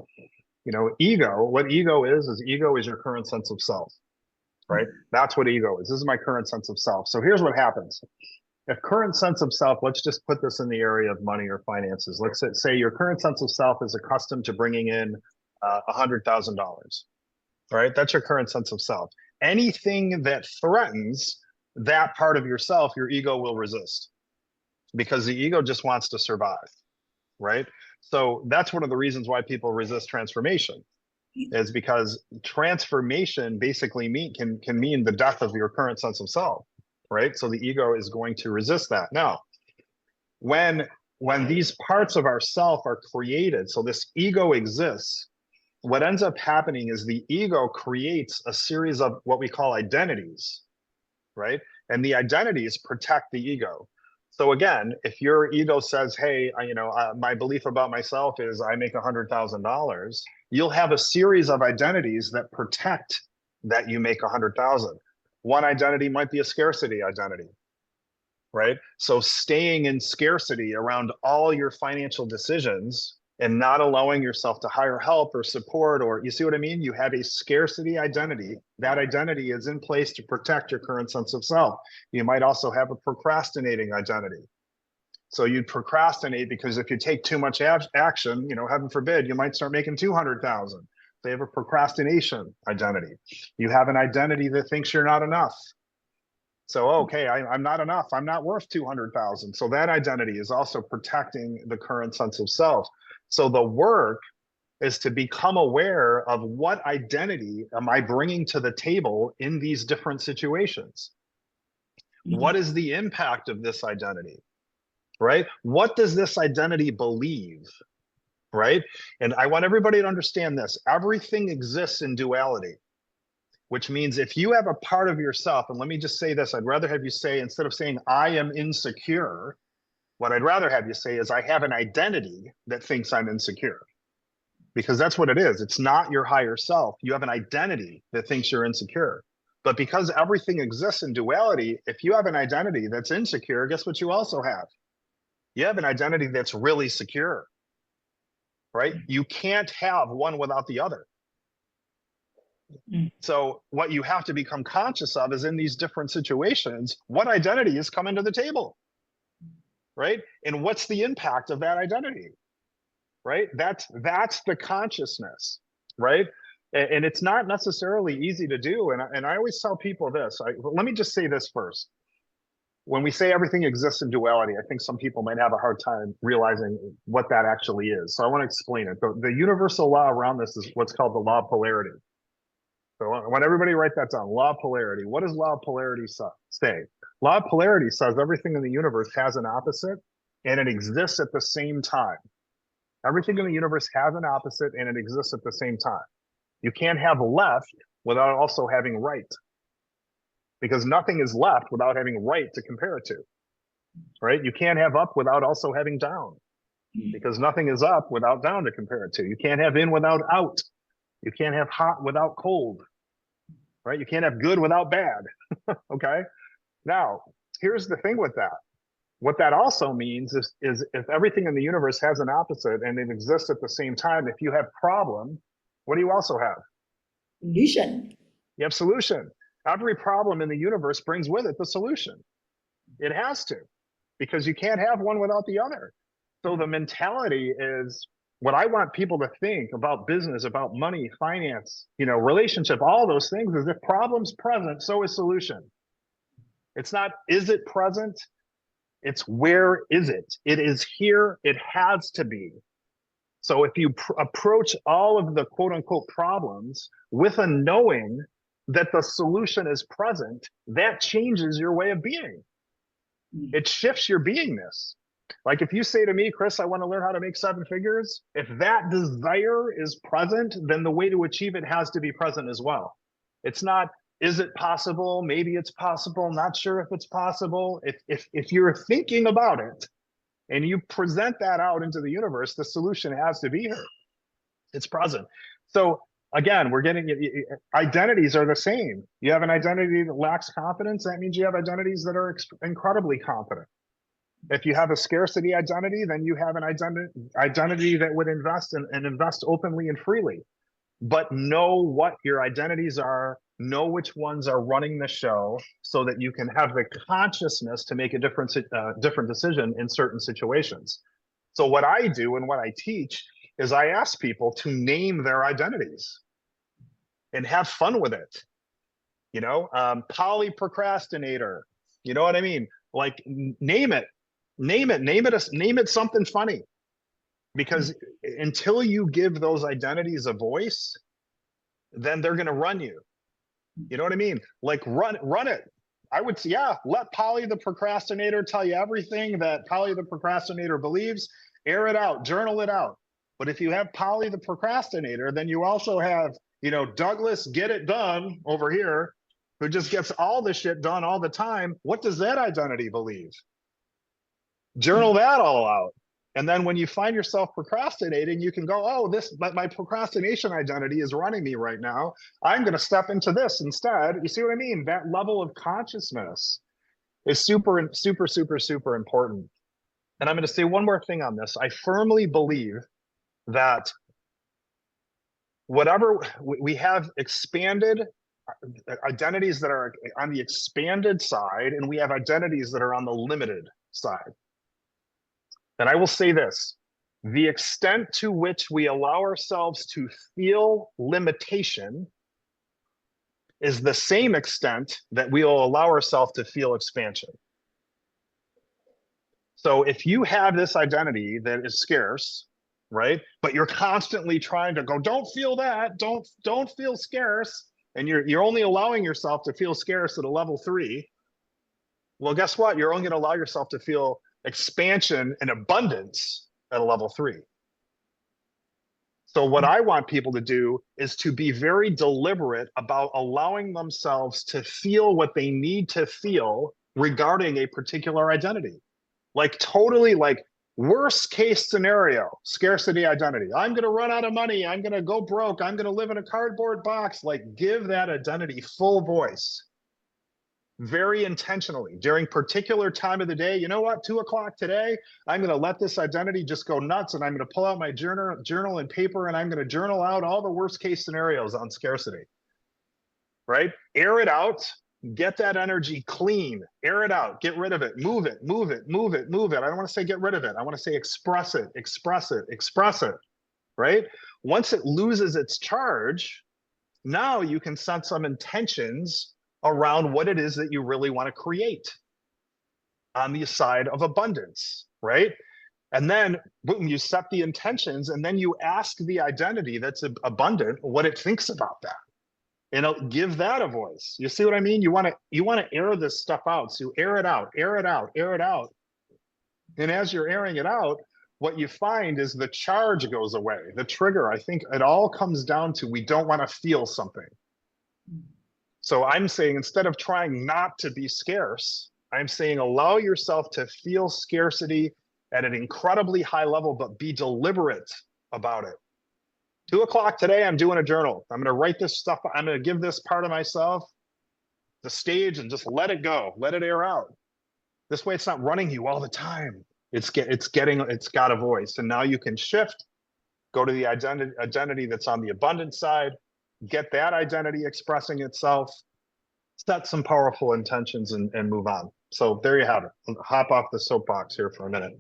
What ego is your current sense of self, right? That's what ego is. This is my current sense of self. So here's what happens. If current sense of self, let's just put this in the area of money or finances. Let's say your current sense of self is accustomed to bringing in $100,000, right? That's your current sense of self. Anything that threatens that part of yourself, your ego will resist, because the ego just wants to survive, right? So that's one of the reasons why people resist transformation, is because transformation basically can mean the death of your current sense of self, right? So the ego is going to resist that. Now, when these parts of ourself are created, so this ego exists, what ends up happening is the ego creates a series of what we call identities, right? And the identities protect the ego. So again, if your ego says, hey, my belief about myself is I make $100,000, you'll have a series of identities that protect that you make 100,000. One identity might be a scarcity identity, right? So staying in scarcity around all your financial decisions and not allowing yourself to hire help or support, or you see what I mean? You have a scarcity identity. That identity is in place to protect your current sense of self. You might also have a procrastinating identity. So you'd procrastinate because if you take too much action, heaven forbid, you might start making 200,000. They have a procrastination identity. You have an identity that thinks you're not enough. So, okay, I'm not enough. I'm not worth 200,000. So that identity is also protecting the current sense of self. So the work is to become aware of what identity am I bringing to the table in these different situations? What is the impact of this identity, right? What does this identity believe, right? And I want everybody to understand this. Everything exists in duality, which means if you have a part of yourself, and let me just say this, I'd rather have you say, instead of saying I am insecure, what I'd rather have you say is I have an identity that thinks I'm insecure. Because that's what it is. It's not your higher self. You have an identity that thinks you're insecure. But because everything exists in duality, if you have an identity that's insecure, guess what you also have? You have an identity that's really secure, right? You can't have one without the other. So what you have to become conscious of is in these different situations, what identity is coming to the table, right? And what's the impact of that identity, right? That's the consciousness, right? And it's not necessarily easy to do. And I always tell people this, let me just say this first. When we say everything exists in duality, I think some people might have a hard time realizing what that actually is. So I want to explain it. The universal law around this is what's called the law of polarity. So I want everybody to write that down. Law of polarity. What does law of polarity say? Law of polarity says everything in the universe has an opposite and it exists at the same time. Everything in the universe has an opposite and it exists at the same time. You can't have left without also having right, because nothing is left without having right to compare it to, right? You can't have up without also having down, because nothing is up without down to compare it to. You can't have in without out. You can't have hot without cold, right? You can't have good without bad, okay? Now, here's the thing with that. What that also means is if everything in the universe has an opposite and it exists at the same time, if you have problem, what do you also have? Illusion. You have solution. Every problem in the universe brings with it the solution. It has to, because you can't have one without the other. So the mentality is what I want people to think about business, about money, finance, relationship, all those things is if problem's present, so is solution. It's not, is it present? It's where is it? It is here. It has to be. So if you approach all of the quote unquote problems with a knowing that the solution is present, that changes your way of being. It shifts your beingness. Like if you say to me, Chris, I want to learn how to make 7 figures, if that desire is present, then the way to achieve it has to be present as well. It's not, is it possible? Maybe it's possible. Not sure if it's possible. If you're thinking about it and you present that out into the universe, the solution has to be here. It's present. So again, we're getting identities are the same. You have an identity that lacks confidence. That means you have identities that are incredibly confident. If you have a scarcity identity, then you have an identity that would invest and invest openly and freely. But know what your identities are, know which ones are running the show so that you can have the consciousness to make a different decision in certain situations. So what I do and what I teach is I ask people to name their identities and have fun with it. Poly procrastinator, you know what I mean? Like name it something funny, because until you give those identities a voice, then they're going to run you. You know what I mean? Like run it. I would say, yeah, let Polly the procrastinator tell you everything that Polly the procrastinator believes, air it out, journal it out. But if you have Polly the procrastinator, then you also have, Douglas get it done over here, who just gets all the shit done all the time. What does that identity believe? Journal that all out. And then when you find yourself procrastinating, you can go, oh, my procrastination identity is running me right now. I'm going to step into this instead. You see what I mean? That level of consciousness is super, super, super, super important. And I'm going to say one more thing on this. I firmly believe that whatever we have expanded identities that are on the expanded side, and we have identities that are on the limited side. And I will say this, the extent to which we allow ourselves to feel limitation is the same extent that we will allow ourselves to feel expansion. So if you have this identity that is scarce, right? But you're constantly trying to go, don't feel that, don't feel scarce, and you're only allowing yourself to feel scarce at a level 3. Well, guess what? You're only going to allow yourself to feel expansion and abundance at a level 3. So what I want people to do is to be very deliberate about allowing themselves to feel what they need to feel regarding a particular identity. Like totally like worst case scenario, scarcity identity. I'm going to run out of money. I'm going to go broke. I'm going to live in a cardboard box. Like give that identity full voice. Very intentionally during particular time of the day. You know what? 2 o'clock today, I'm going to let this identity just go nuts, and I'm going to pull out my journal and paper, and I'm going to journal out all the worst case scenarios on scarcity. Right? Air it out. Get that energy clean. Air it out. Get rid of it. Move it. Move it. Move it. Move it. I don't want to say get rid of it. I want to say express it. Express it. Express it. Right? Once it loses its charge, now you can set some intentions around what it is that you really want to create on the side of abundance, right? And then boom, you set the intentions, and then you ask the identity that's abundant what it thinks about that. And it'll give that a voice. You see what I mean? You want to air this stuff out. So you air it out, air it out, air it out. And as you're airing it out, what you find is the charge goes away. The trigger, I think it all comes down to we don't want to feel something. So I'm saying instead of trying not to be scarce, I'm saying allow yourself to feel scarcity at an incredibly high level, but be deliberate about it. 2 o'clock today, I'm doing a journal. I'm going to write this stuff. I'm going to give this part of myself the stage and just let it go. Let it air out. This way it's not running you all the time. It's got a voice. And now you can shift, go to the identity that's on the abundant side, get that identity expressing itself, set some powerful intentions, and move on. So there you have it. I'll hop off the soapbox here for a minute.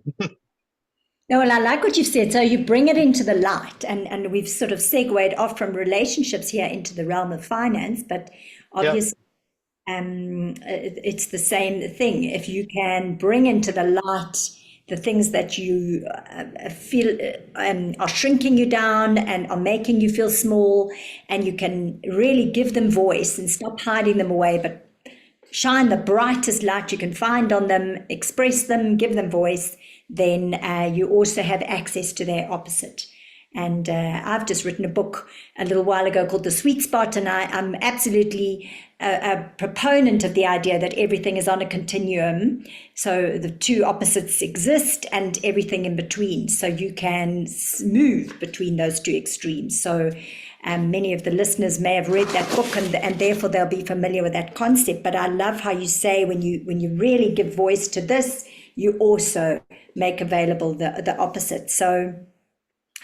No, well, I like what you've said. So you bring it into the light, and we've sort of segued off from relationships here into the realm of finance, but obviously it's the same thing. If you can bring into the light the things that you feel are shrinking you down and are making you feel small, and you can really give them voice and stop hiding them away, but shine the brightest light you can find on them, express them, give them voice, then you also have access to their opposite. And I've just written a book a little while ago called The Sweet Spot, and I'm absolutely a proponent of the idea that everything is on a continuum. So the two opposites exist and everything in between. So you can move between those two extremes. So many of the listeners may have read that book, and therefore they'll be familiar with that concept. But I love how you say when you really give voice to this, you also make available the opposite. So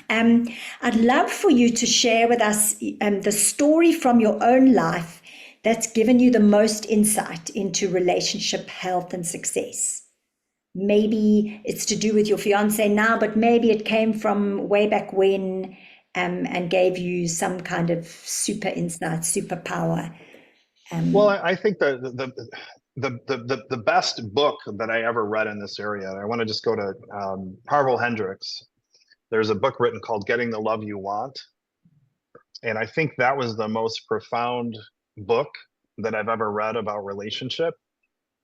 I'd love for you to share with us the story from your own life that's given you the most insight into relationship health and success. Maybe it's to do with your fiance now, but maybe it came from way back when and gave you some kind of super insight, superpower. Well, I think the best book that I ever read in this area, I want to just go to Harville Hendricks. There's a book written called Getting the Love You Want. And I think that was the most profound book that I've ever read about relationship.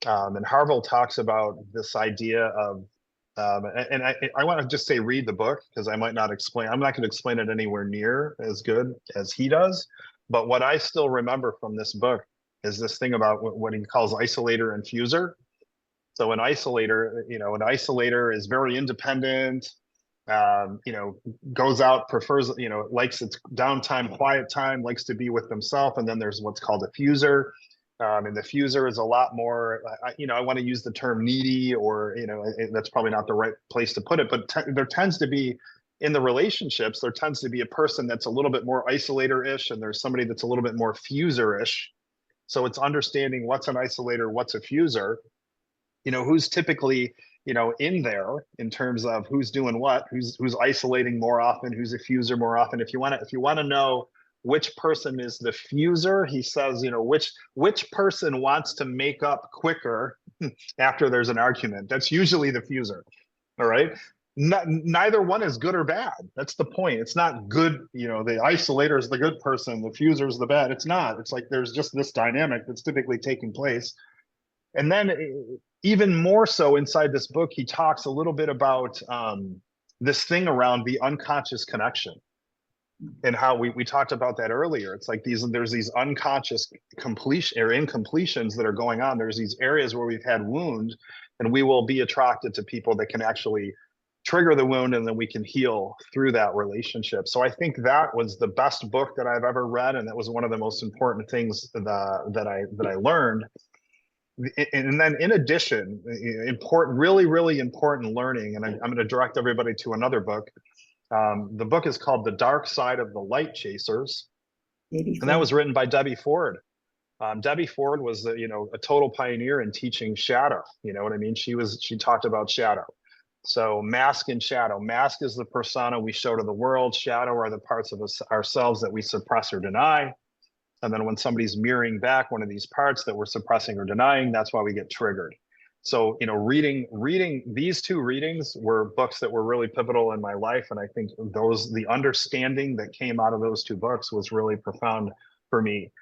And Harville talks about this idea of And I want to just say, read the book, because I'm not going to explain it anywhere near as good as he does. But what I still remember from this book is this thing about what he calls isolator and fuser. So an isolator is very independent, goes out, prefers, likes its downtime, quiet time, likes to be with himself. And then there's what's called a fuser. And the fuser is a lot more, I want to use the term needy, or, that's probably not the right place to put it, but there tends to be, in the relationships, there tends to be a person that's a little bit more isolator-ish, and there's somebody that's a little bit more fuser-ish. So it's understanding what's an isolator, what's a fuser, who's typically, in there in terms of who's doing what, who's isolating more often, who's a fuser more often. If you want to know which person is the fuser, he says, which person wants to make up quicker after there's an argument. That's usually the fuser. All right. Neither one is good or bad. That's the point. It's not good. The isolator is the good person, the fuser is the bad. It's not. It's like there's just this dynamic that's typically taking place. And then even more so inside this book, he talks a little bit about this thing around the unconscious connection, and how we talked about that earlier. It's like there's these unconscious completion or incompletions that are going on. There's these areas where we've had wound, and we will be attracted to people that can actually trigger the wound, and then we can heal through that relationship. So I think that was the best book that I've ever read, and that was one of the most important things that I learned. And then in addition, really important learning, and I'm going to direct everybody to another book. The book is called The Dark Side of the Light Chasers. And that was written by Debbie Ford. Debbie Ford was a total pioneer in teaching shadow. You know what I mean? She talked about shadow. So mask and shadow. Mask is the persona we show to the world. Shadow are the parts of ourselves that we suppress or deny. And then when somebody's mirroring back one of these parts that we're suppressing or denying, that's why we get triggered. So, reading these two readings were books that were really pivotal in my life. And I think the understanding that came out of those two books was really profound for me,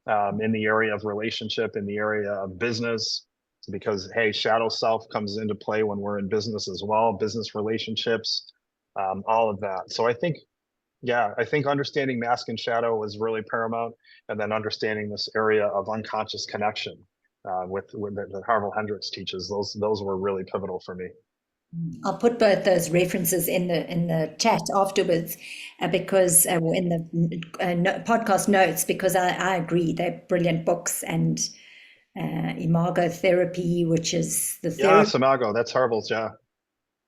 in the area of relationship, in the area of business, because, hey, shadow self comes into play when we're in business as well, business relationships, all of that. So I think understanding mask and shadow was really paramount, and then understanding this area of unconscious connection with that Harville Hendricks teaches. Those were really pivotal for me. I'll put both those references in the chat afterwards, because in the podcast notes, because I agree they're brilliant books. And Imago Therapy, which is the therapy. Imago, that's Harville's,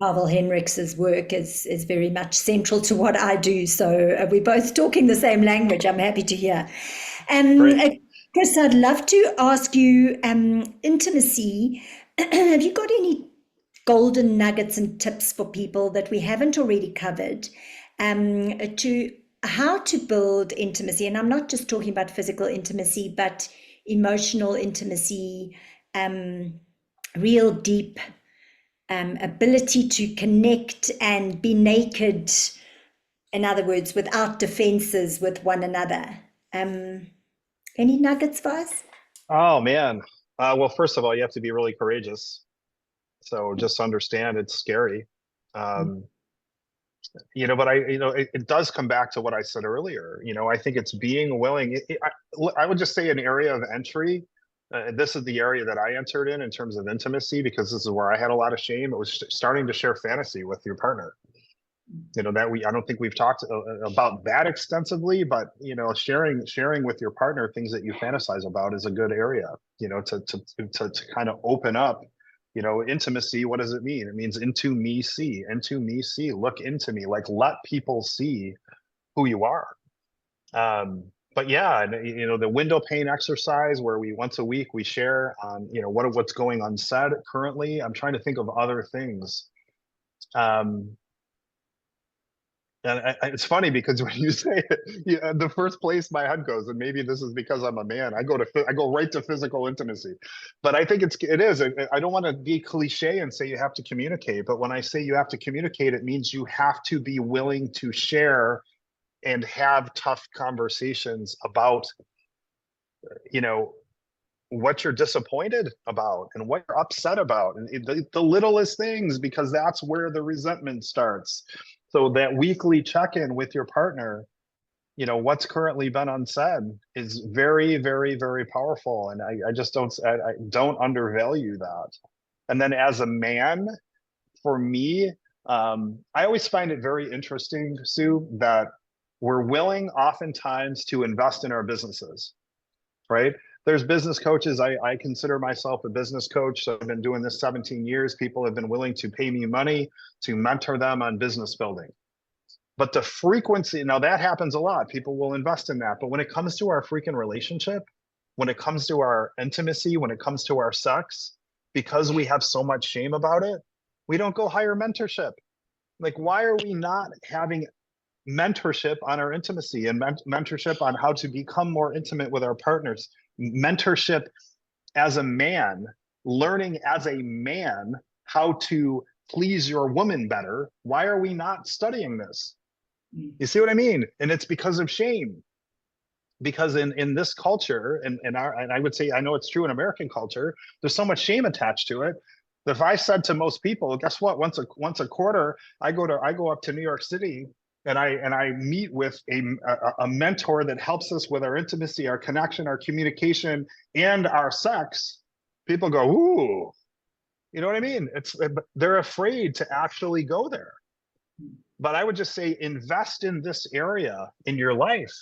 Harville Hendricks's work is very much central to what I do. So we're both talking the same language. I'm happy to hear. Chris, I'd love to ask you, intimacy. Have you got any golden nuggets and tips for people that we haven't already covered, to how to build intimacy? And I'm not just talking about physical intimacy, but emotional intimacy, real deep ability to connect and be naked, in other words, without defenses with one another. Any nuggets for us? Oh, man. Well, first of all, you have to be really courageous. So just understand it's scary. But it does come back to what I said earlier. I think it's being willing. I would just say an area of entry. This is the area that I entered in terms of intimacy, because this is where I had a lot of shame. It was starting to share fantasy with your partner. I don't think we've talked about that extensively, but sharing with your partner things that you fantasize about is a good area. To kind of open up. Intimacy, what does it mean? It means into me see, look into me, like let people see who you are. But yeah, and the window pane exercise where once a week we share on, what's going unsaid currently. I'm trying to think of other things. And it's funny because when you say it, the first place my head goes, and maybe this is because I'm a man, I go right to physical intimacy. But I think it is. I don't want to be cliche and say you have to communicate, but when I say you have to communicate, it means you have to be willing to share and have tough conversations about, what you're disappointed about and what you're upset about, and the littlest things, because that's where the resentment starts. So that weekly check-in with your partner, what's currently been unsaid, is very, very, very powerful. And I just I don't undervalue that. And then as a man, for me, I always find it very interesting, Sue, that we're willing oftentimes to invest in our businesses, right? There's business coaches. I consider myself a business coach. So I've been doing this 17 years. People have been willing to pay me money to mentor them on business building. But the frequency, now that happens a lot. People will invest in that. But when it comes to our freaking relationship, when it comes to our intimacy, when it comes to our sex, because we have so much shame about it, we don't go hire mentorship. Like, why are we not having mentorship on our intimacy, and mentorship on how to become more intimate with our partners? Mentorship as a man, learning as a man how to please your woman better. Why are we not studying this? You see what I mean? And it's because of shame. Because in this culture, and I would say, I know it's true in American culture, there's so much shame attached to it. If I said to most people, guess what? Once a quarter, I go up to New York City, and I meet with a mentor that helps us with our intimacy, our connection, our communication, and our sex. People go, ooh, you know what I mean? They're afraid to actually go there. But I would just say, invest in this area in your life.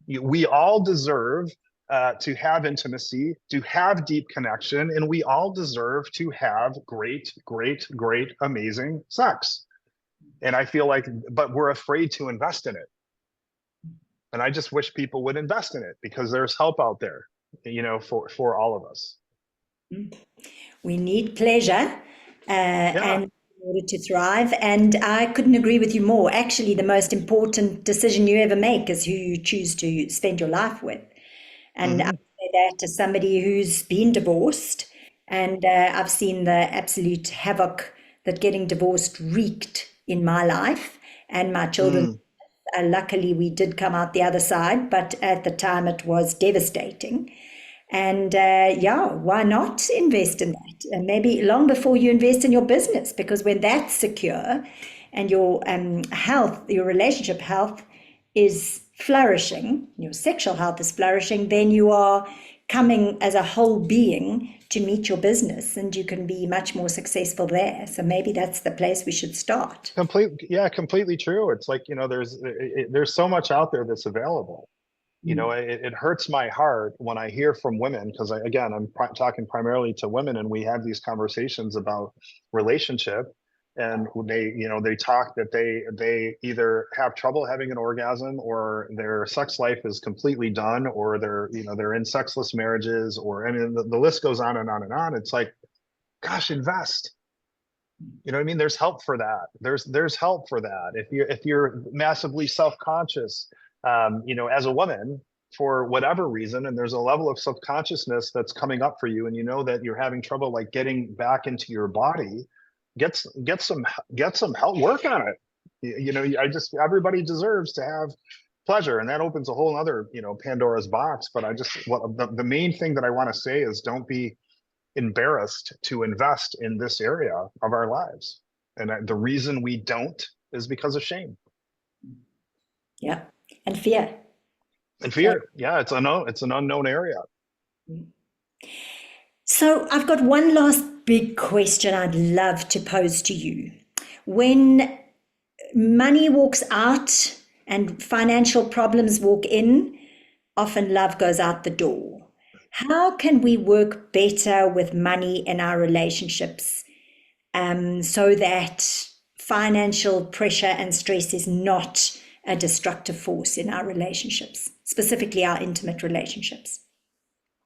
We all deserve to have intimacy, to have deep connection, and we all deserve to have great, great, great, amazing sex. And I feel like, but we're afraid to invest in it. And I just wish people would invest in it, because there's help out there, for all of us. We need pleasure, Yeah. and in order to thrive. And I couldn't agree with you more. Actually, the most important decision you ever make is who you choose to spend your life with. And I Mm-hmm. say that as somebody who's been divorced, and I've seen the absolute havoc that getting divorced wreaked in my life and my children. Mm. Luckily, we did come out the other side, but at the time it was devastating. And yeah, why not invest in that? And maybe long before you invest in your business, because when that's secure and your health, your relationship health is flourishing, your sexual health is flourishing, then you are coming as a whole being to meet your business, and you can be much more successful there. So maybe that's the place we should start. Completely true. It's like, there's so much out there that's available. Mm. It hurts my heart when I hear from women, because I'm talking primarily to women, and we have these conversations about relationship, and they talk that they either have trouble having an orgasm, or their sex life is completely done, or they're in sexless marriages, or, I mean, the list goes on and on and on. It's like, gosh, invest. You know what I mean? There's help for that. There's help for that. If you're massively self-conscious, as a woman, for whatever reason, and there's a level of self-consciousness that's coming up for you, and you know that you're having trouble, like, getting back into your body, get some help. Work on it. Everybody deserves to have pleasure, and that opens a whole other, Pandora's box. But the main thing that I want to say is, don't be embarrassed to invest in this area of our lives. And the reason we don't is because of shame Yeah. And fear. and fear. Yeah, it's an unknown area. So I've got one last big question I'd love to pose to you. When money walks out and financial problems walk in, often love goes out the door. How can we work better with money in our relationships, so that financial pressure and stress is not a destructive force in our relationships, specifically our intimate relationships?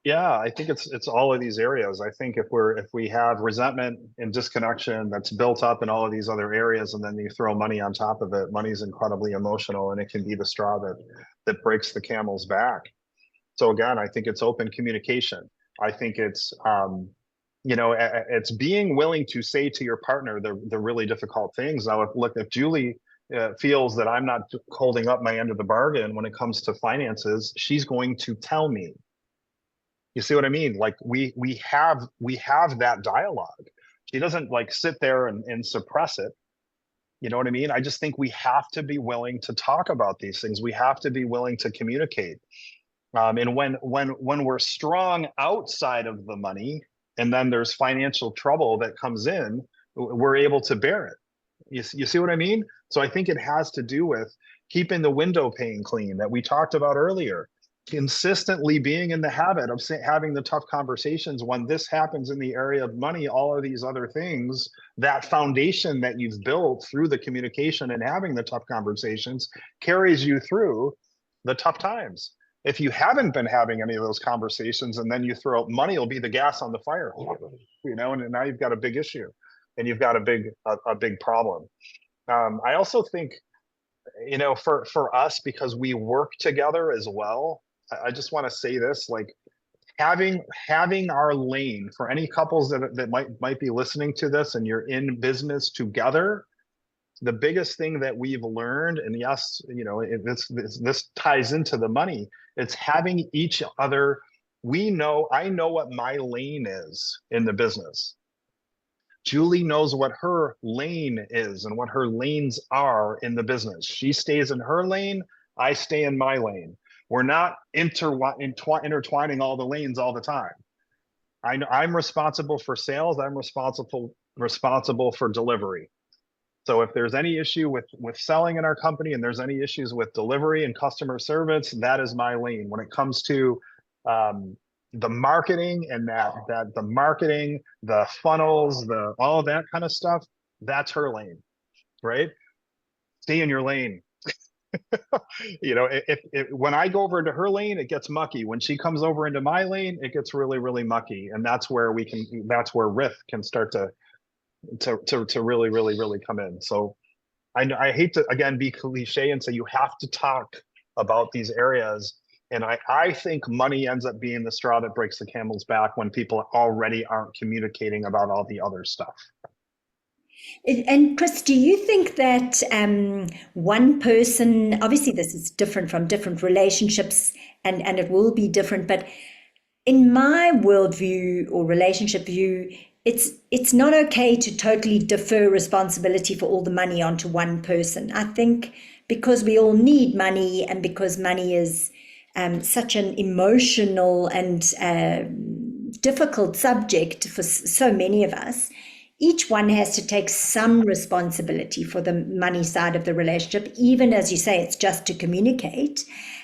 Yeah, I think it's all of these areas. I think if we have resentment and disconnection that's built up in all of these other areas, and then you throw money on top of it, money's incredibly emotional, and it can be the straw that breaks the camel's back. So again, I think it's open communication. I think it's being willing to say to your partner the really difficult things. Now, if Julie feels that I'm not holding up my end of the bargain when it comes to finances, she's going to tell me. You see what I mean? Like we have that dialogue. She doesn't like sit there and suppress it. You know what I mean? I just think we have to be willing to talk about these things. We have to be willing to communicate. And when we're strong outside of the money, and then there's financial trouble that comes in, we're able to bear it. You see what I mean? So I think it has to do with keeping the window pane clean that we talked about earlier, consistently being in the habit of having the tough conversations. When this happens in the area of money, all of these other things, that foundation that you've built through the communication and having the tough conversations carries you through the tough times. If you haven't been having any of those conversations and then you throw out money, will be the gas on the fire, and now you've got a big issue and you've got a big problem. I also think, for us, because we work together as well, I just want to say this, like having our lane for any couples that might be listening to this and you're in business together. The biggest thing that we've learned, and yes, this ties into the money, it's having each other. I know what my lane is in the business. Julie knows what her lane is and what her lanes are in the business. She stays in her lane, I stay in my lane. We're not intertwining all the lanes all the time. I'm responsible for sales, I'm responsible for delivery. So if there's any issue with selling in our company and there's any issues with delivery and customer service, that is my lane. When it comes to the marketing and the marketing, the funnels, all of that kind of stuff, that's her lane, right? Stay in your lane. If when I go over into her lane, it gets mucky. When she comes over into my lane, it gets really, really mucky. And that's where riff can start to really, really, really come in. So I hate to, again, be cliche and say you have to talk about these areas. And I think money ends up being the straw that breaks the camel's back when people already aren't communicating about all the other stuff. And Chris, do you think that one person, obviously this is different from different relationships and it will be different, but in my worldview or relationship view, it's not okay to totally defer responsibility for all the money onto one person. I think because we all need money and because money is such an emotional and difficult subject for so many of us, each one has to take some responsibility for the money side of the relationship, even as you say, it's just to communicate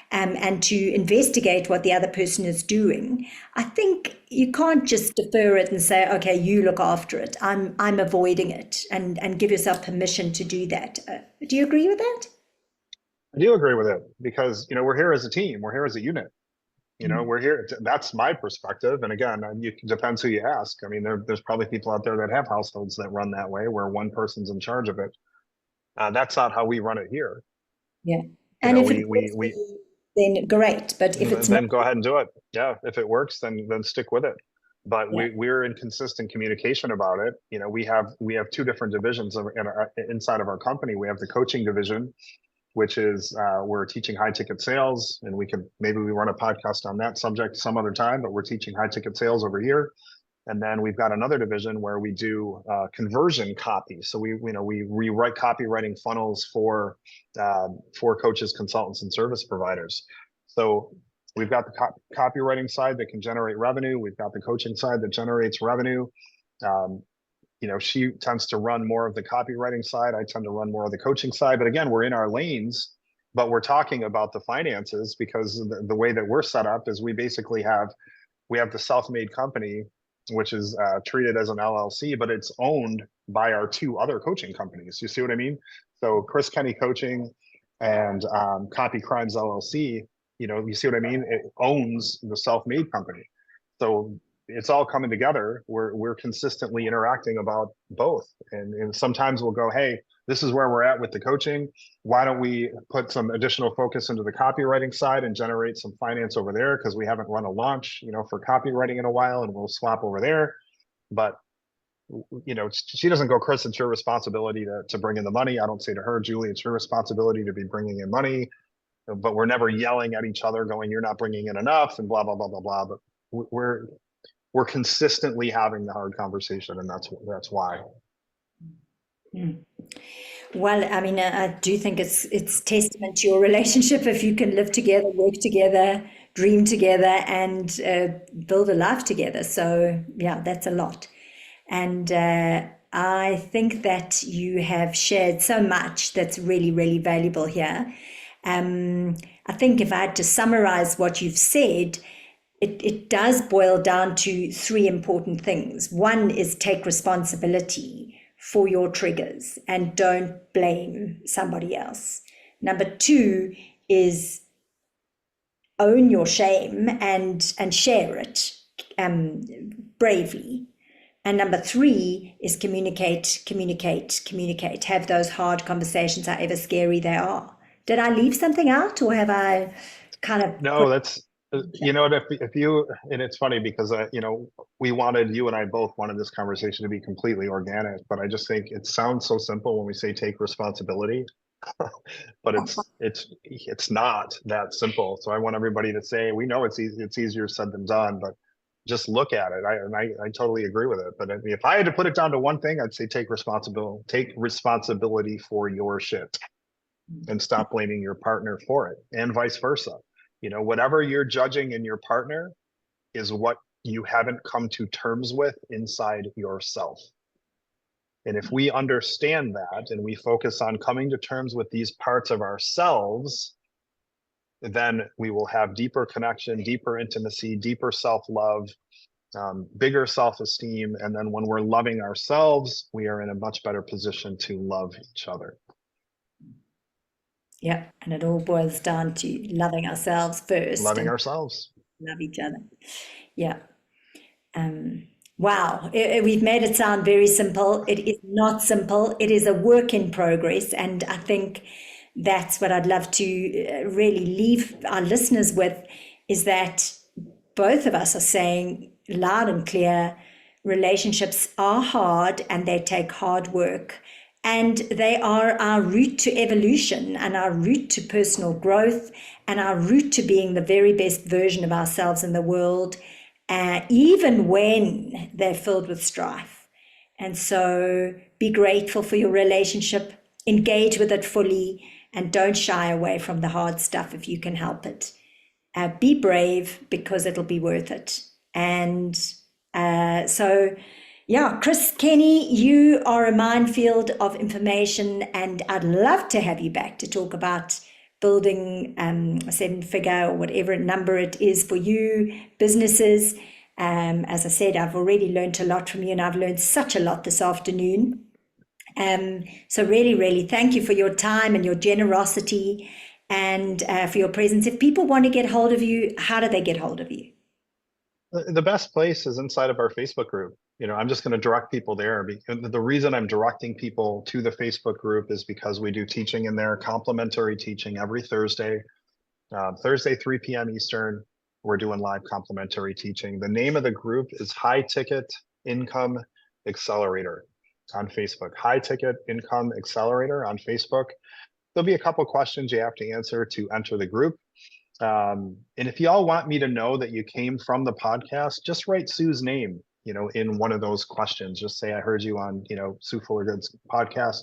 and to investigate what the other person is doing. I think you can't just defer it and say, okay, you look after it. I'm avoiding it and give yourself permission to do that. Do you agree with that? I do agree with it because, we're here as a team. We're here as a unit. We're here. That's my perspective. And again, it depends who you ask. I mean, there's probably people out there that have households that run that way where one person's in charge of it. That's not how we run it here. Yeah. And if it works for you, then great. But if it's then not, go ahead and do it. Yeah. If it works, then stick with it. But yeah. we're in consistent communication about it. We have two different divisions inside of our company. We have the coaching division, which is we're teaching high ticket sales, and maybe we run a podcast on that subject some other time, but we're teaching high ticket sales over here. And then we've got another division where we do conversion copy. So we write copywriting funnels for coaches, consultants, and service providers. So we've got the copywriting side that can generate revenue. We've got the coaching side that generates revenue. She tends to run more of the copywriting side. I tend to run more of the coaching side. But again, we're in our lanes, but we're talking about the finances because the way that we're set up is we have the self-made company, which is treated as an LLC, but it's owned by our two other coaching companies. You see what I mean? So Chris Kenny Coaching and Copy Crimes LLC, you see what I mean? It owns the self-made company. So it's all coming together. We're consistently interacting about both. And sometimes we'll go, hey, this is where we're at with the coaching. Why don't we put some additional focus into the copywriting side and generate some finance over there? Because we haven't run a launch, for copywriting in a while, and we'll swap over there. But she doesn't go, Chris, it's your responsibility to bring in the money. I don't say to her, Julie, it's your responsibility to be bringing in money. But we're never yelling at each other going, you're not bringing in enough and blah, blah, blah, blah, blah. But we're consistently having the hard conversation, and that's why. Mm. Well, I mean, I do think it's testament to your relationship if you can live together, work together, dream together, and build a life together. So, yeah, that's a lot. And I think that you have shared so much that's really, really valuable here. I think if I had to summarize what you've said, it does boil down to three important things. One is take responsibility for your triggers and don't blame somebody else. Number two is own your shame and share it bravely. And number three is communicate, communicate, communicate. Have those hard conversations, however scary they are. Did I leave something out, or have I kind of No, that's you know, if you, and it's funny because you know, you and I both wanted this conversation to be completely organic, but I just think it sounds so simple when we say take responsibility, but it's not that simple. So I want everybody to say, we know it's easy, it's easier said than done, but just look at it. I totally agree with it. But if I had to put it down to one thing, I'd say take responsibility for your shit, and stop blaming your partner for it, and vice versa. You know, whatever you're judging in your partner is what you haven't come to terms with inside yourself. And if we understand that and we focus on coming to terms with these parts of ourselves, then we will have deeper connection, deeper intimacy, deeper self-love, bigger self-esteem. And then when we're loving ourselves, we are in a much better position to love each other. Yeah, and it all boils down to loving ourselves first Loving and ourselves. love each other. Yeah. Wow, we've made it sound very simple. It is not simple. It is a work in progress, and I think that's what I'd love to really leave our listeners with, is that both of us are saying loud and clear, relationships are hard and they take hard work. And they are our route to evolution and our route to personal growth and our route to being the very best version of ourselves in the world, even when they're filled with strife. And so be grateful for your relationship, engage with it fully, and don't shy away from the hard stuff if you can help it. Be brave, because it'll be worth it. And yeah, Chris Kenny, you are a minefield of information, and I'd love to have you back to talk about building a seven-figure or whatever number it is for you, businesses. As I said, I've already learned a lot from you, and I've learned such a lot this afternoon. So really, really thank you for your time and your generosity, and for your presence. If people want to get hold of you, how do they get hold of you? The best place is inside of our Facebook group. You know, I'm just going to direct people there. The reason I'm directing people to the Facebook group is because we do teaching in there, complimentary teaching every Thursday. Thursday, 3 p.m. Eastern, we're doing live complimentary teaching. The name of the group is High Ticket Income Accelerator on Facebook. High Ticket Income Accelerator on Facebook. There'll be a couple questions you have to answer to enter the group. And if y'all want me to know that you came from the podcast, just write Sue's name, you know, in one of those questions. Just say, I heard you on, you know, Sue Fullergood's podcast,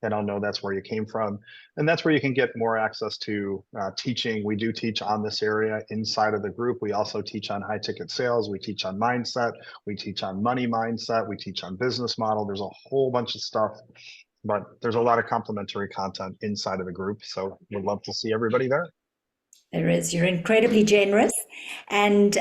and I'll know that's where you came from. And that's where you can get more access to teaching. We do teach on this area inside of the group. We also teach on high ticket sales. We teach on mindset. We teach on money mindset. We teach on business model. There's a whole bunch of stuff, but there's a lot of complimentary content inside of the group. So we'd love to see everybody there. There is. You're incredibly generous, and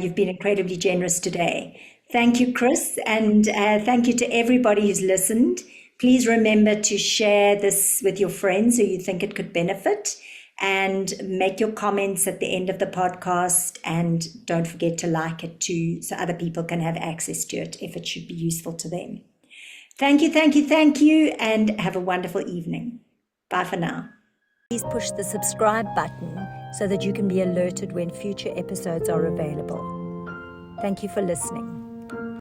you've been incredibly generous today. Thank you, Chris, and thank you to everybody who's listened. Please remember to share this with your friends who you think it could benefit, and make your comments at the end of the podcast, and don't forget to like it too, so other people can have access to it if it should be useful to them. Thank you, thank you, thank you, and have a wonderful evening. Bye for now. Please push the subscribe button so that you can be alerted when future episodes are available. Thank you for listening.